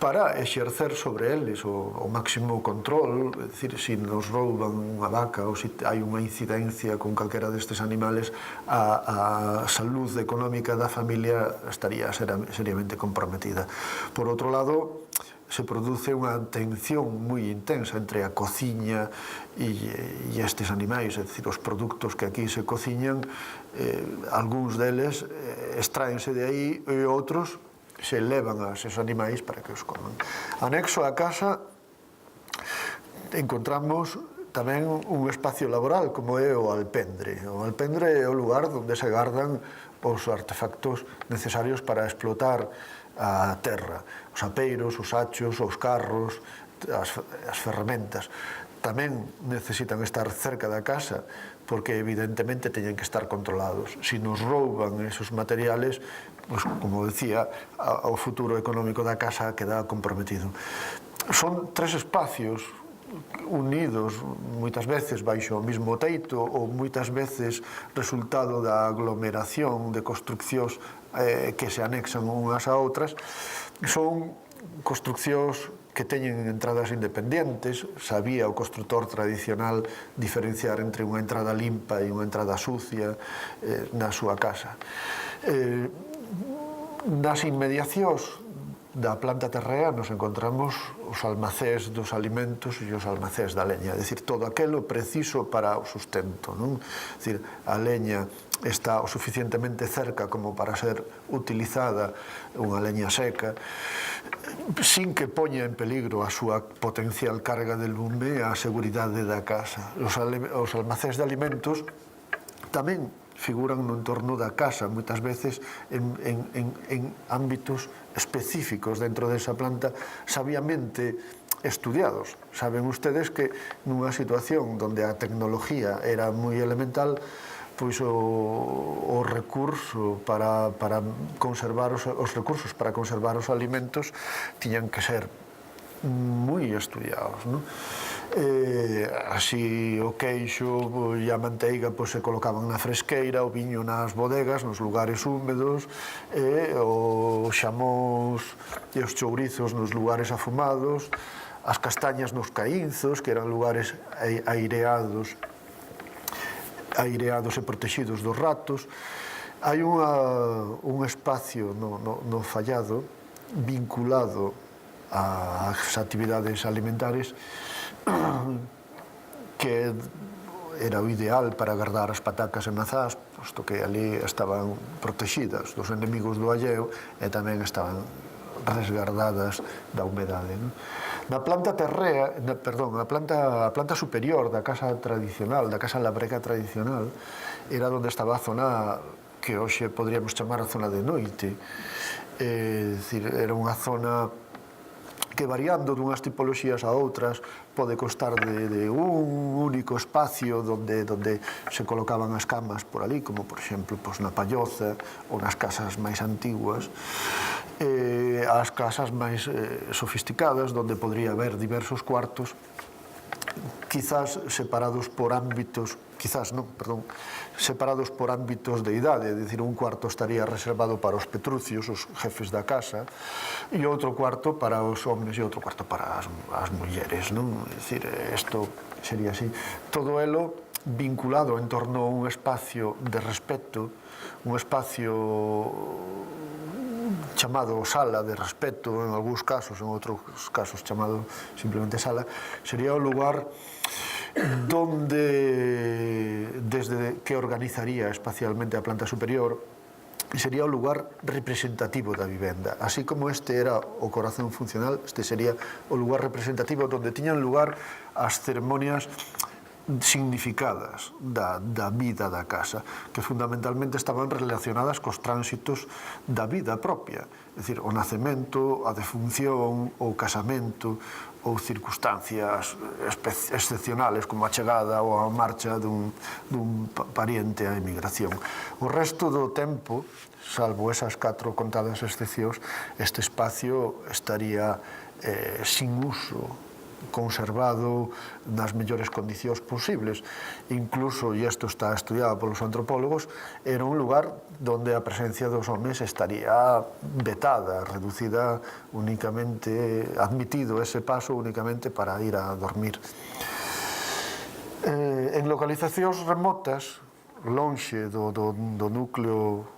para exercer sobre eles o máximo control. É dicir, se nos rouban unha vaca ou se hai unha incidencia con calquera destes animales, a salud económica da familia estaría seriamente comprometida. Por outro lado, se produce unha tensión moi intensa entre a cociña e estes animais, é dicir, os produtos que aquí se cociñan, algúns deles extraense de aí e outros se levan a esos animais para que os coman. Anexo á casa encontramos tamén un espacio laboral como é o alpendre. O alpendre é o lugar onde se gardan os artefactos necesarios para explotar a terra, os apeiros, os achos, os carros, as ferramentas. Tamén necesitan estar cerca da casa porque evidentemente teñen que estar controlados. Se nos rouban esos materiales, pues, como decía, o futuro económico da casa queda comprometido. Son tres espacios unidos moitas veces baixo o mesmo teito ou moitas veces resultado da aglomeración de construccións que se anexan unhas a outras. Son construccións que teñen entradas independentes. Sabía o constructor tradicional diferenciar entre unha entrada limpa e unha entrada sucia na súa casa. Nas inmediacións da planta terrea nos encontramos os almacés dos alimentos e os almacés da leña, é dicir, todo aquilo preciso para o sustento, non? É dicir, a leña está o suficientemente cerca como para ser utilizada, unha leña seca, sin que poña en peligro a súa potencial carga de lume e a seguridade da casa. Os almacés de alimentos tamén figuran no entorno da casa, moitas veces en ámbitos específicos dentro desa planta, sabiamente estudiados. Saben ustedes que nunha situación onde a tecnología era moi elemental, pois o recurso para conservar os recursos para conservar os alimentos tiñan que ser moi estudiados, non? Así o queixo e a manteiga se colocaban na fresqueira, o viño nas bodegas, nos lugares húmedos, o xamós e os chourizos nos lugares afumados, as castañas nos caínzos, que eran lugares aireados e protegidos dos ratos. Hai un espacio no fallado vinculado ás actividades alimentares que era o ideal para guardar as patacas e mazás, posto que ali estaban protegidas dos enemigos do alleo e tamén estaban resguardadas da humedade. Na planta terrea, perdón, a planta superior da casa tradicional, da casa labrega tradicional, era onde estaba a zona que hoxe podríamos chamar a zona de noite. É dicir, era unha zona que variando dunhas tipoloxías a outras pode constar de un único espacio onde se colocaban as camas por ali, como por exemplo na Palloza ou nas casas máis antiguas, as casas máis sofisticadas onde podría haber diversos cuartos, quizás separados por ámbitos, separados por ámbitos de idade, é dicir, un cuarto estaría reservado para os petrucios, os jefes da casa, e outro cuarto para os homens e outro cuarto para as mulleres, non? É dicir, isto sería así. Todo elo vinculado en torno a un espacio de respeto, un espacio chamado sala de respeto en algúns casos, en outros casos chamado simplemente sala, sería o lugar donde, desde que organizaría espacialmente a planta superior, sería o lugar representativo da vivenda. Así como este era o corazón funcional, este sería o lugar representativo onde tiñan lugar as ceremonias significadas da vida da casa, que fundamentalmente estaban relacionadas cos tránsitos da vida propia, é dicir, o nacemento, a defunción, o casamento, ou circunstancias excepcionales como a chegada ou a marcha dun pariente á emigración. O resto do tempo, salvo esas 4 contadas excepcións, este espacio estaría sin uso, conservado nas mellores condicións posibles. Incluso, e isto está estudiado polos antropólogos, era un lugar onde a presencia dos homes estaría vetada, reducida únicamente, admitido ese paso únicamente para ir a dormir. En localizacións remotas, lonxe do núcleo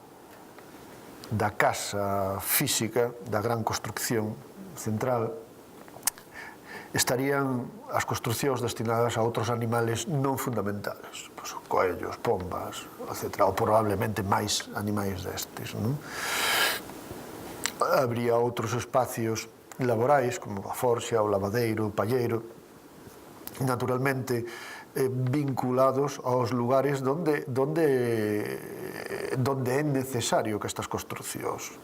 da casa física, da gran construcción central, estarían as construcións destinadas a outros animales non fundamentales, coellos, pombas, etc., ou probablemente máis animais destes. Habría outros espacios laborais, como a forxa, o lavadeiro, o palleiro, naturalmente vinculados aos lugares onde é necesario que estas construcións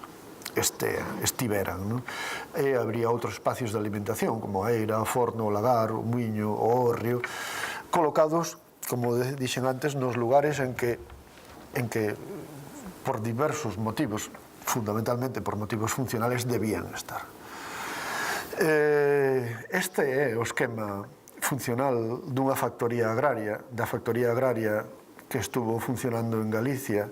estiveran. E habría outros espacios de alimentación, como a eira, o forno, o lagar, o muiño, o hórreo, colocados, como dixen antes, nos lugares en que por diversos motivos, fundamentalmente por motivos funcionales, debían estar. Este é o esquema funcional dunha factoría agraria, da factoría agraria que estuvo funcionando en Galicia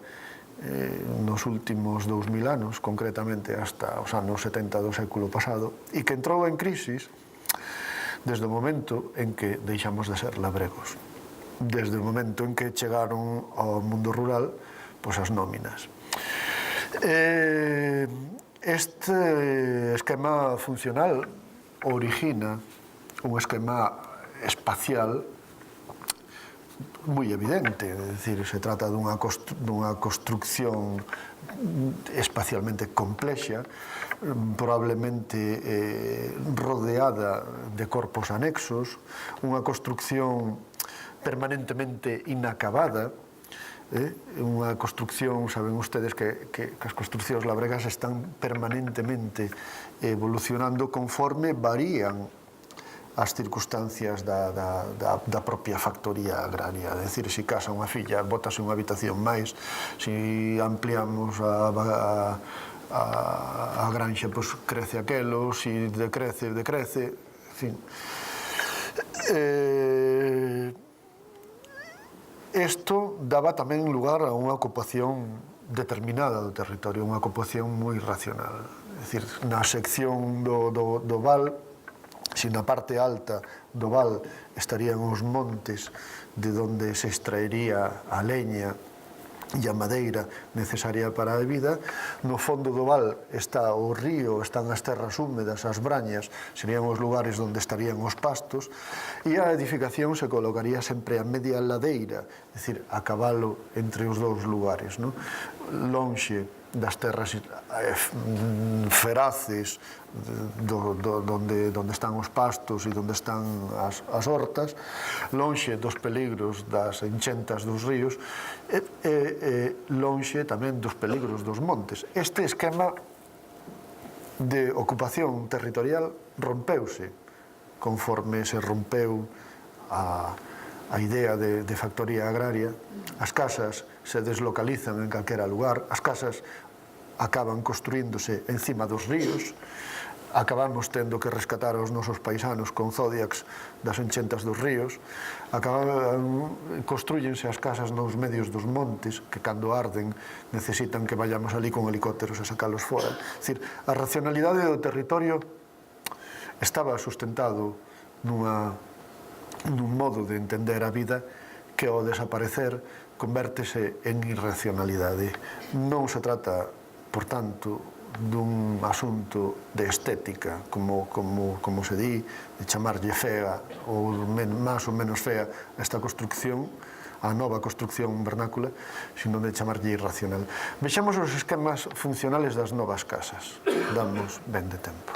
nos últimos 2000 anos, concretamente hasta os anos 70 do século pasado, e que entrou en crisis desde o momento en que deixamos de ser labregos, desde o momento en que chegaron ao mundo rural as nóminas. Este esquema funcional origina un esquema espacial moi evidente, é dicir, se trata dunha construcción espacialmente complexa, probablemente rodeada de corpos anexos, unha construcción permanentemente inacabada, unha construcción, saben ustedes que as construccións labregas están permanentemente evolucionando conforme varían as circunstancias da propia factoría agraria. É dicir, se casa unha filla, bótase unha habitación máis, se ampliamos a granxa, pois crece aquelo, se decrece, en fin. Isto daba tamén lugar a unha ocupación determinada do territorio, unha ocupación moi racional. É dicir, na sección do val, se na parte alta do val estarían os montes de onde se extraería a leña e a madeira necesaria para a vida, no fondo do val está o río, están as terras húmedas, as brañas, serían os lugares onde estarían os pastos, e a edificación se colocaría sempre a media ladeira, é dicir, a cabalo entre os dous lugares, lonxe das terras feraces donde están os pastos e donde están as hortas, lonxe dos peligros das enchentas dos ríos e lonxe tamén dos peligros dos montes. Este esquema de ocupación territorial rompeuse conforme se rompeu a idea de factoría agraria. As casas se deslocalizan en calquera lugar, as casas acaban construíndose encima dos ríos, acabamos tendo que rescatar aos nosos paisanos con zodiacs das enchentas dos ríos, construyense as casas nos medios dos montes, que cando arden necesitan que vayamos ali con helicópteros a sacalos fora. É dicir, a racionalidade do territorio estaba sustentado nun modo de entender a vida que ao desaparecer convértese en irracionalidade. Non se trata, por tanto, dun asunto de estética, como se di, de chamarlle fea ou máis ou menos fea esta construcción. a nova construcción vernácula, sino de chamarlle irracional. Vexamos os esquemas funcionales das novas casas. Damos ben de tempo.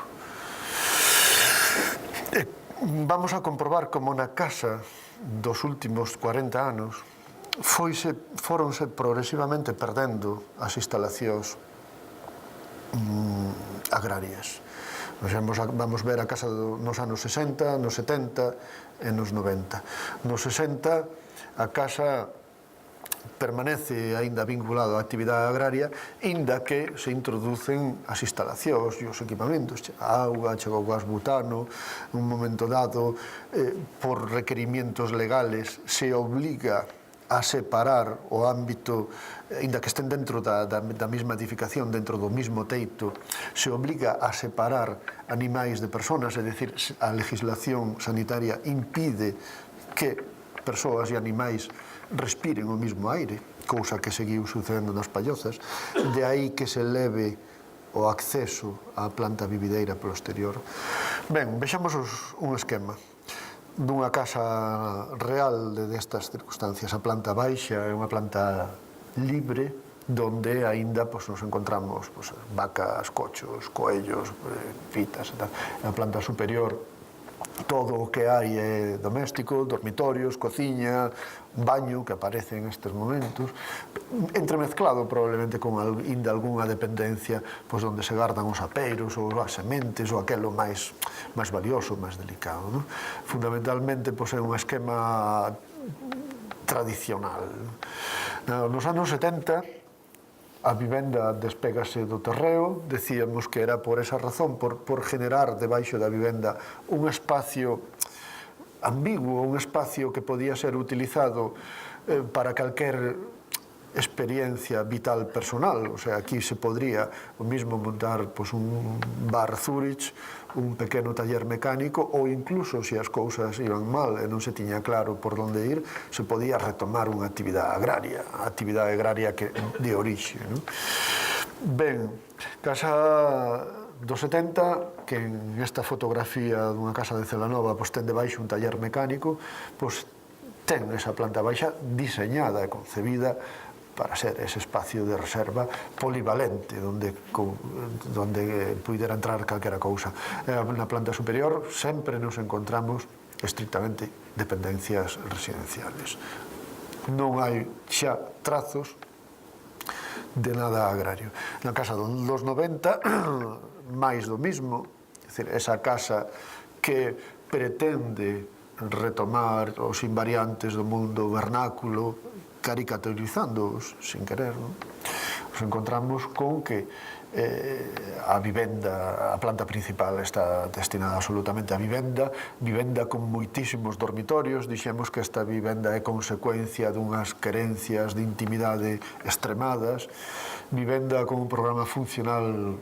Vamos a comprobar como na casa dos últimos 40 anos foronse progresivamente perdendo as instalacións agrarias. Vamos ver a casa nos anos 60, nos 70 e nos 90. Nos 60 a casa permanece aínda vinculado á actividade agraria, inda que se introducen as instalacións e os equipamentos, a auga, chegou o gas butano, nun momento dado, por requerimientos legales, se obliga a separar o ámbito, inda que estén dentro da mesma edificación, dentro do mesmo teito, se obliga a separar animais de persoas, é dicir, a legislación sanitaria impide que persoas e animais respiren o mesmo aire, cousa que seguiu sucedendo nas pallozas, de aí que se leve o acceso á planta vivideira polo exterior. Ben, vexamos un esquema dunha casa real destas circunstancias. A planta baixa é unha planta libre, donde aínda nos encontramos vacas, cochos, coellos, fitas e tal. A planta superior todo o que hai é doméstico, dormitorios, cociña, baño, que aparece en estes momentos, entremezclado probablemente con ainda algunha dependencia onde se gardan os apeiros ou as sementes ou aquelo máis valioso, máis delicado. Fundamentalmente é un esquema tradicional. Nos anos 70 a vivenda despégase do terreo, decíamos que era por esa razón, por generar debaixo da vivenda un espacio ambiguo, un espacio que podía ser utilizado para calquer experiencia vital personal. O sea, aquí se podría o mismo montar un bar Zurich, un pequeno taller mecánico, ou incluso, se as cousas iban mal e non se tiña claro por onde ir, se podía retomar unha actividade agraria, a actividade agraria de orixe. Ben, casa dos 70, que en esta fotografía dunha casa de Celanova ten debaixo un taller mecánico, ten esa planta baixa diseñada e concebida para ser ese espacio de reserva polivalente, onde pudera entrar calquera cousa. Na planta superior sempre nos encontramos estrictamente dependencias residenciales. Non hai xa trazos de nada agrario. Na casa dos 90, máis do mismo, esa casa que pretende retomar os invariantes do mundo vernáculo, caricaturizándoos sin querer, nos encontramos con que a vivenda, a planta principal está destinada absolutamente a vivenda con moitísimos dormitorios. Dixemos que esta vivenda é consecuencia dunhas querencias de intimidade extremadas, vivenda con un programa funcional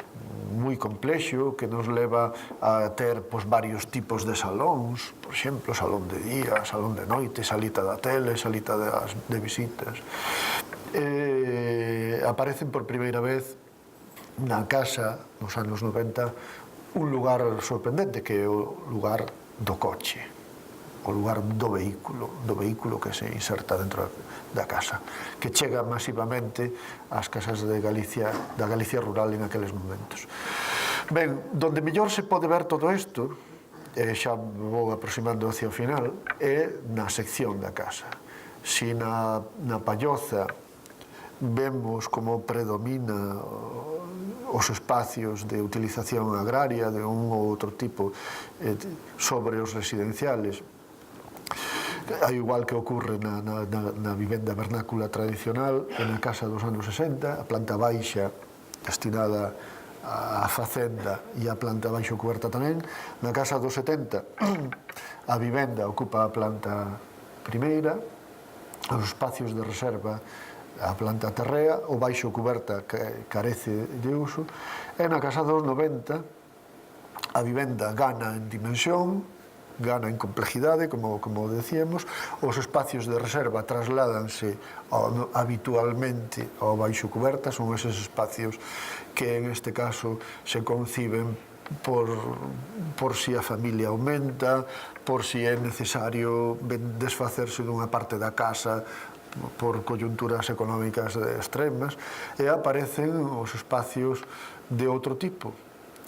moi complexo que nos leva a ter varios tipos de salóns, por exemplo, salón de día, salón de noite, salita da tele, salita de visitas. Aparecen por primeira vez na casa, nos anos 90, un lugar sorprendente, que é o lugar do coche, o lugar do vehículo que se inserta dentro da casa, que chega masivamente ás casas da Galicia rural en aqueles momentos. Ben, donde mellor se pode ver todo isto, xa vou aproximando hacia o final, é na sección da casa. Si na palloza vemos como predomina os espacios de utilización agraria de un ou outro tipo sobre os residenciales, ao igual que ocorre na vivenda vernácula tradicional, na casa dos anos 60, a planta baixa destinada a facenda e a planta baixo coberta tamén. Na casa dos 70 a vivenda ocupa a planta primeira, os espacios de reserva a planta terrea, o baixo coberta que carece de uso, e na casa dos 90 a vivenda gana en dimensión, gana en complejidade, como decíamos, os espacios de reserva trasládanse habitualmente ao baixo coberta, son eses espacios que en este caso se conciben por si a familia aumenta, por si é necesario desfacerse dunha parte da casa por coyunturas económicas extremas, e aparecen os espacios de outro tipo.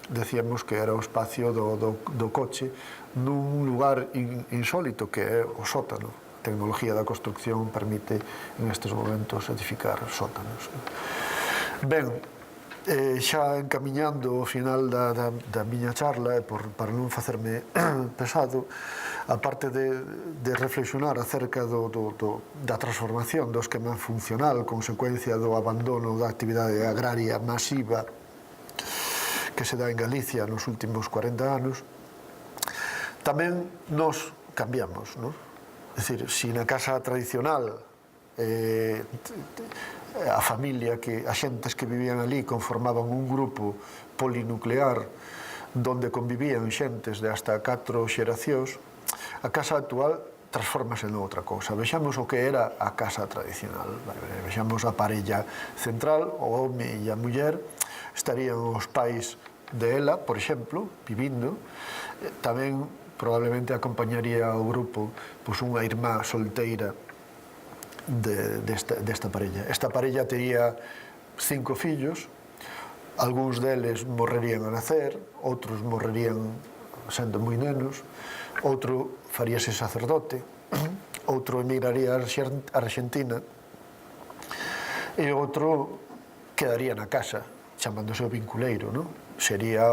Decíamos que era o espacio do coche nun lugar insólito que é o sótano. A tecnología da construcción permite en estes momentos edificar sótanos. Ben, xa encamiñando ao final da miña charla, para non facerme pesado, a parte de reflexionar acerca da transformación do esquema funcional, consecuencia do abandono da actividade agraria masiva que se dá en Galicia nos últimos 40 anos, tamén nos cambiamos, non? É dicir, se na casa tradicional a familia, as xentes que vivían ali conformaban un grupo polinuclear donde convivían xentes de hasta 4 xeracións, a casa actual transformase en outra cousa. Vexamos o que era a casa tradicional. Vexamos a parella central, o home e a muller, estarían os pais de ela, por exemplo, vivindo. Tamén probablemente acompañaría ao grupo unha irmá solteira desta parella. Esta parella tería 5 fillos, algúns deles morrerían a nacer, outros morrerían sendo moi nenos, outro faríase sacerdote, outro emigraría a Argentina e outro quedaría na casa, chamándose o vinculeiro, non? Sería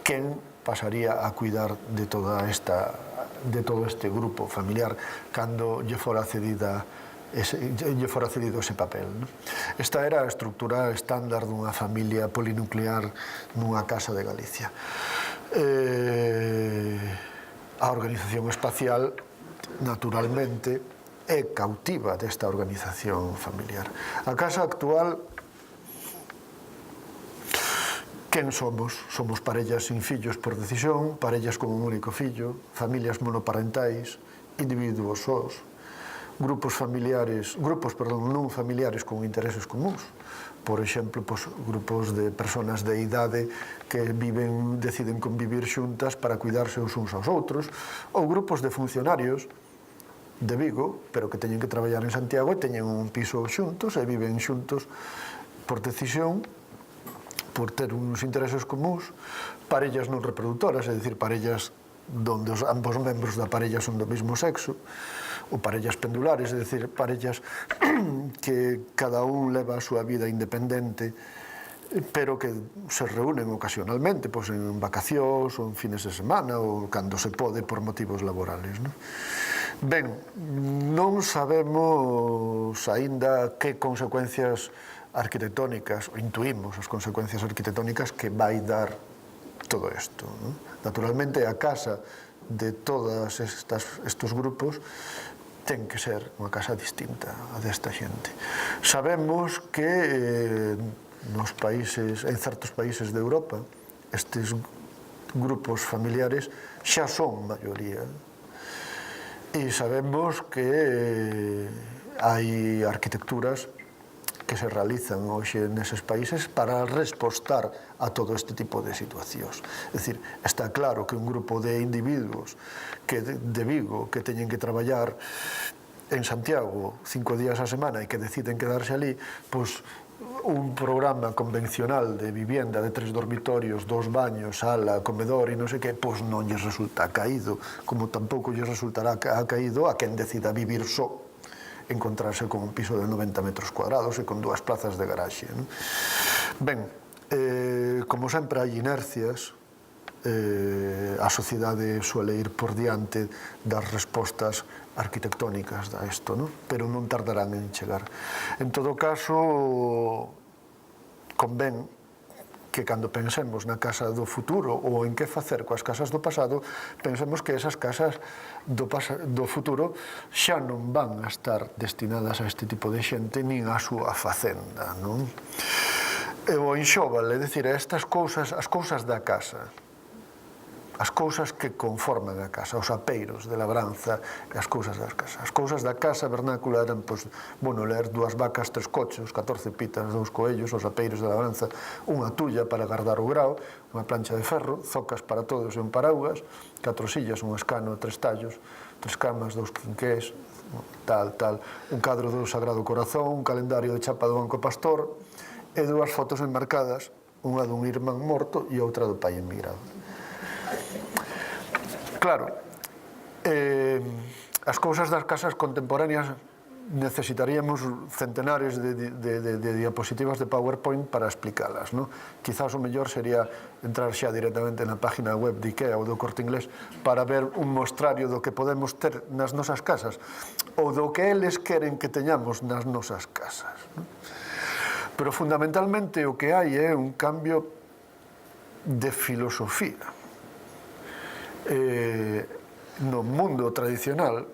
quen pasaría a cuidar de todo este grupo familiar cando lle fora cedido ese papel. Esta era a estrutura estándar dunha familia polinuclear nunha casa de Galicia. A organización espacial, naturalmente, é cautiva desta organización familiar. A casa actual, quen somos? Somos parellas sin fillos por decisión, parellas con un único fillo, familias monoparentais, individuos sós, grupos non familiares con intereses comuns. Por exemplo, grupos de persoas de idade que deciden convivir xuntas para cuidarse uns aos outros, ou grupos de funcionarios de Vigo, pero que teñen que traballar en Santiago e teñen un piso xuntos e viven xuntos por decisión, por ter uns intereses comuns, parellas non reproductoras, é dicir, parellas donde ambos membros da parella son do mesmo sexo, ou parellas pendulares, é dicir, parellas que cada un leva a súa vida independente, pero que se reúnen ocasionalmente, pois en vacacións, ou en fines de semana, ou cando se pode por motivos laborales. Ben, non sabemos aínda que consecuencias arquitectónicas, ou intuímos as consecuencias arquitectónicas que vai dar todo isto. Naturalmente, a casa de todos estes grupos ten que ser unha casa distinta a desta xente. Sabemos que en certos países de Europa estes grupos familiares xa son maioría, e sabemos que hai arquitecturas que se realizan hoxe neses países para respostar a todo este tipo de situacións. É dicir, está claro que un grupo de individuos de Vigo que teñen que traballar en Santiago 5 días a semana e que deciden quedarse ali, pois un programa convencional de vivienda de 3 dormitorios, 2 baños, sala, comedor e non sei que, pois non lles resulta caído, como tampouco lles resultará caído a quen decida vivir só, encontrarse con un piso de 90 metros cuadrados e con 2 plazas de garaxe. Ben, como sempre hai inercias, a sociedade suele ir por diante das respostas arquitectónicas a isto, pero non tardarán en chegar. En todo caso, convén que cando pensemos na casa do futuro ou en que facer coas casas do pasado, pensemos que esas casas do futuro xa non van a estar destinadas a este tipo de xente nin a súa facenda, non? O enxoval, é dicir, estas cousas, as cousas da casa, as cousas que conforman a casa, os apeiros de labranza e as cousas das casas. As cousas da casa vernácula eran, ler 2 vacas, 3 cochos, 14 pitas, 2 coellos, os apeiros de labranza, unha tulla para guardar o grao, unha plancha de ferro, zocas para todos e un paraugas, 4 sillas, un escano, 3 tallos, 3 camas, 2 quinqués, tal, un cadro do Sagrado Corazón, un calendario de chapa do Banco Pastor e 2 fotos enmarcadas, unha dun irmán morto e outra do pai emigrado. Claro, as cousas das casas contemporáneas necesitaríamos centenares de diapositivas de PowerPoint para explicalas, non? Quizás o mellor sería entrar xa directamente na página web de IKEA ou do Corte Inglés para ver un mostrario do que podemos ter nas nosas casas ou do que eles queren que teñamos nas nosas casas, non? Pero fundamentalmente o que hai é un cambio de filosofía. No mundo tradicional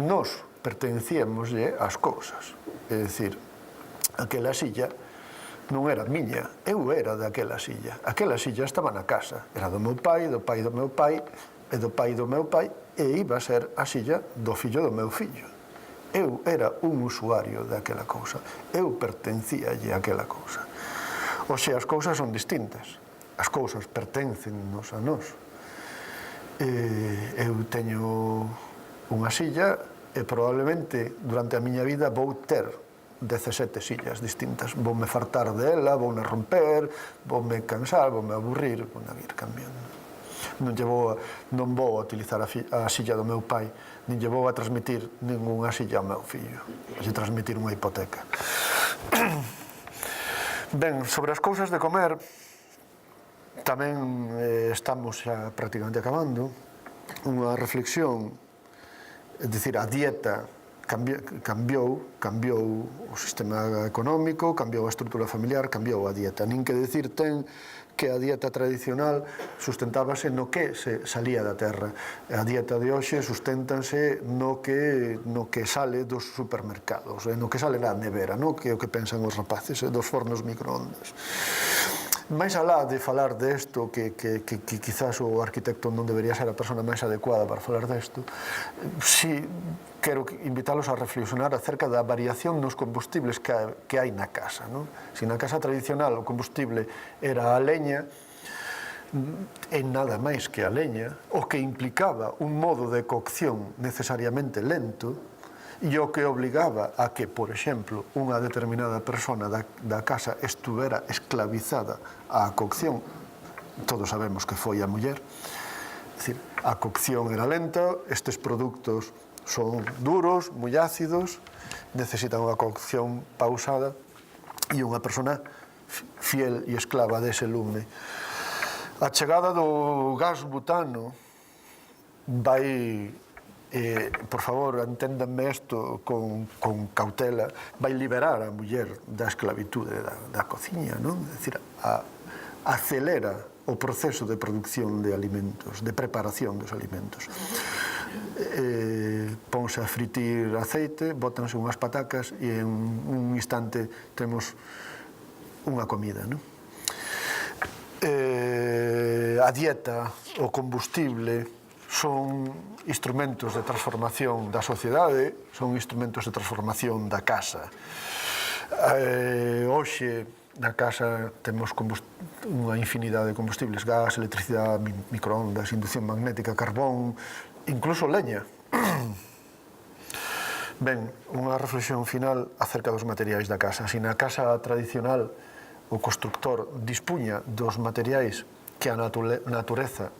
nos pertencíamoslle ás cousas, é dicir, aquela silla non era miña, eu era daquela silla, aquela silla estaba na casa, era do meu pai, do pai do meu pai e do pai do meu pai, e iba a ser a silla do fillo do meu fillo. Eu era un usuario daquela cousa, eu pertencíalle a aquela cousa. Oxe, as cousas son distintas, as cousas perténcennos a nós. Eu teño unha silla e probablemente durante a miña vida vou ter 17 sillas distintas. Voume fartar dela, voume romper, voume cansar, voume aburrir, voume ir cambiando. Non vou a utilizar a silla do meu pai, nin lle vou a transmitir ningunha silla ao meu fillo, a transmitir unha hipoteca. Ben, sobre as cousas de comer, tamén estamos xa prácticamente acabando, unha reflexión, é dicir, a dieta cambiou o sistema económico, cambiou a estrutura familiar, cambiou a dieta. Nin que decir ten que a dieta tradicional sustentábase no que se salía da terra. A dieta de hoxe susténtanse no que sale dos supermercados, no que sale da nevera, no que é o que pensan os rapaces, dos fornos microondas. máis alá de falar desto, que quizás o arquitecto non debería ser a persona máis adecuada para falar desto, si quero invitalos a reflexionar acerca da variación nos combustibles que hai na casa. Se na casa tradicional o combustible era a leña, é nada máis que a leña, o que implicaba un modo de cocción necesariamente lento, e o que obligaba a que, por exemplo, unha determinada persona da casa estuvera esclavizada á cocción. Todos sabemos que foi a muller. É dicir, a cocción era lenta, estes produtos son duros, moi ácidos, necesitan unha cocción pausada e unha persona fiel e esclava dese lume. A chegada do gas butano vai... por favor, enténdanme isto con cautela, vai liberar a muller da esclavitude da cociña, non? É dicir, acelera o proceso de produción de alimentos, de preparación dos alimentos. Ponse a fritir aceite, bótanse unhas patacas e en un instante temos unha comida, non? A dieta, o combustible, son instrumentos de transformación da sociedade, son instrumentos de transformación da casa. Hoxe, na casa, temos unha infinidade de combustibles, gas, electricidade, microondas, inducción magnética, carbón, incluso leña. Ben, unha reflexión final acerca dos materiais da casa. Se na casa tradicional o constructor dispuña dos materiais que a natureza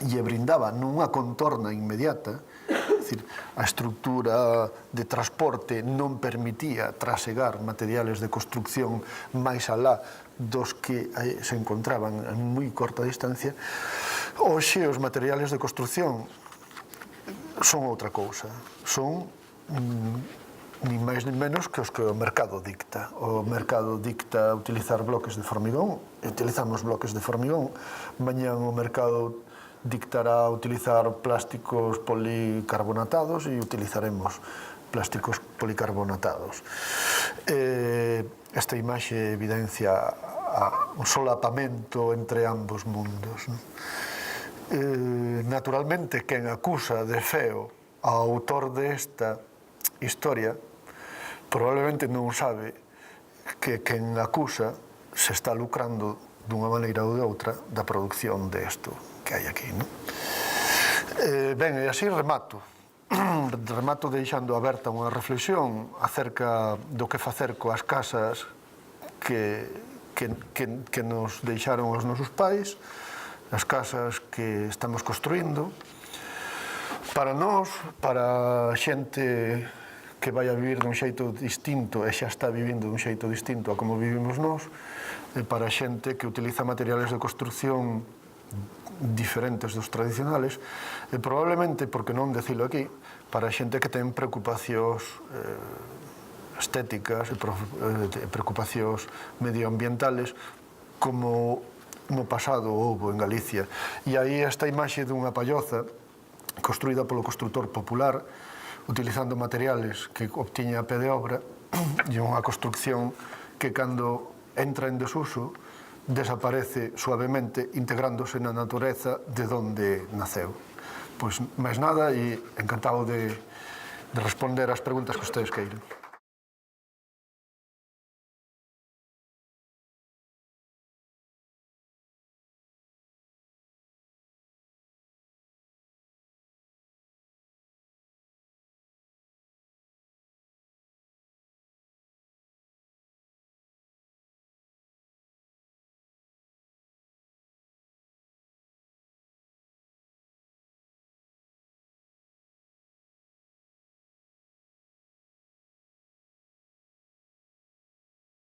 lle brindaba nunha contorna inmediata, é dicir, a estrutura de transporte non permitía trasegar materiales de construcción máis alá dos que se encontraban en moi corta distancia. Hoxe os materiales de construcción son outra cousa, son nin máis nin menos que os que o mercado dicta. O mercado dicta utilizar bloques de formigón, utilizamos bloques de formigón, mañán o mercado dictará utilizar plásticos policarbonatados e utilizaremos plásticos policarbonatados. Esta imaxe evidencia un solapamento entre ambos mundos. Naturalmente, quen acusa de feo ao autor desta historia probablemente non sabe que quen acusa se está lucrando dunha maneira ou de outra da produción desto que hai aquí, non? Ben, e así remato deixando aberta unha reflexión acerca do que facer coas casas que nos deixaron os nosos pais, as casas que estamos construindo, para nós, para xente que vai a vivir dun xeito distinto e xa está vivindo dun xeito distinto a como vivimos nós, e para xente que utiliza materiales de construcción diferentes dos tradicionales, e probablemente, porque non decilo aquí, para xente que ten preocupacións estéticas e preocupacións medioambientales como no pasado houbo en Galicia. E aí esta imaxe dunha palloza construída polo construtor popular utilizando materiales que obtiña a pé de obra e unha construcción que cando entra en desuso desaparece suavemente integrándose na natureza de onde naceu. Pois máis nada e encantado de responder as preguntas que ustedes queiran.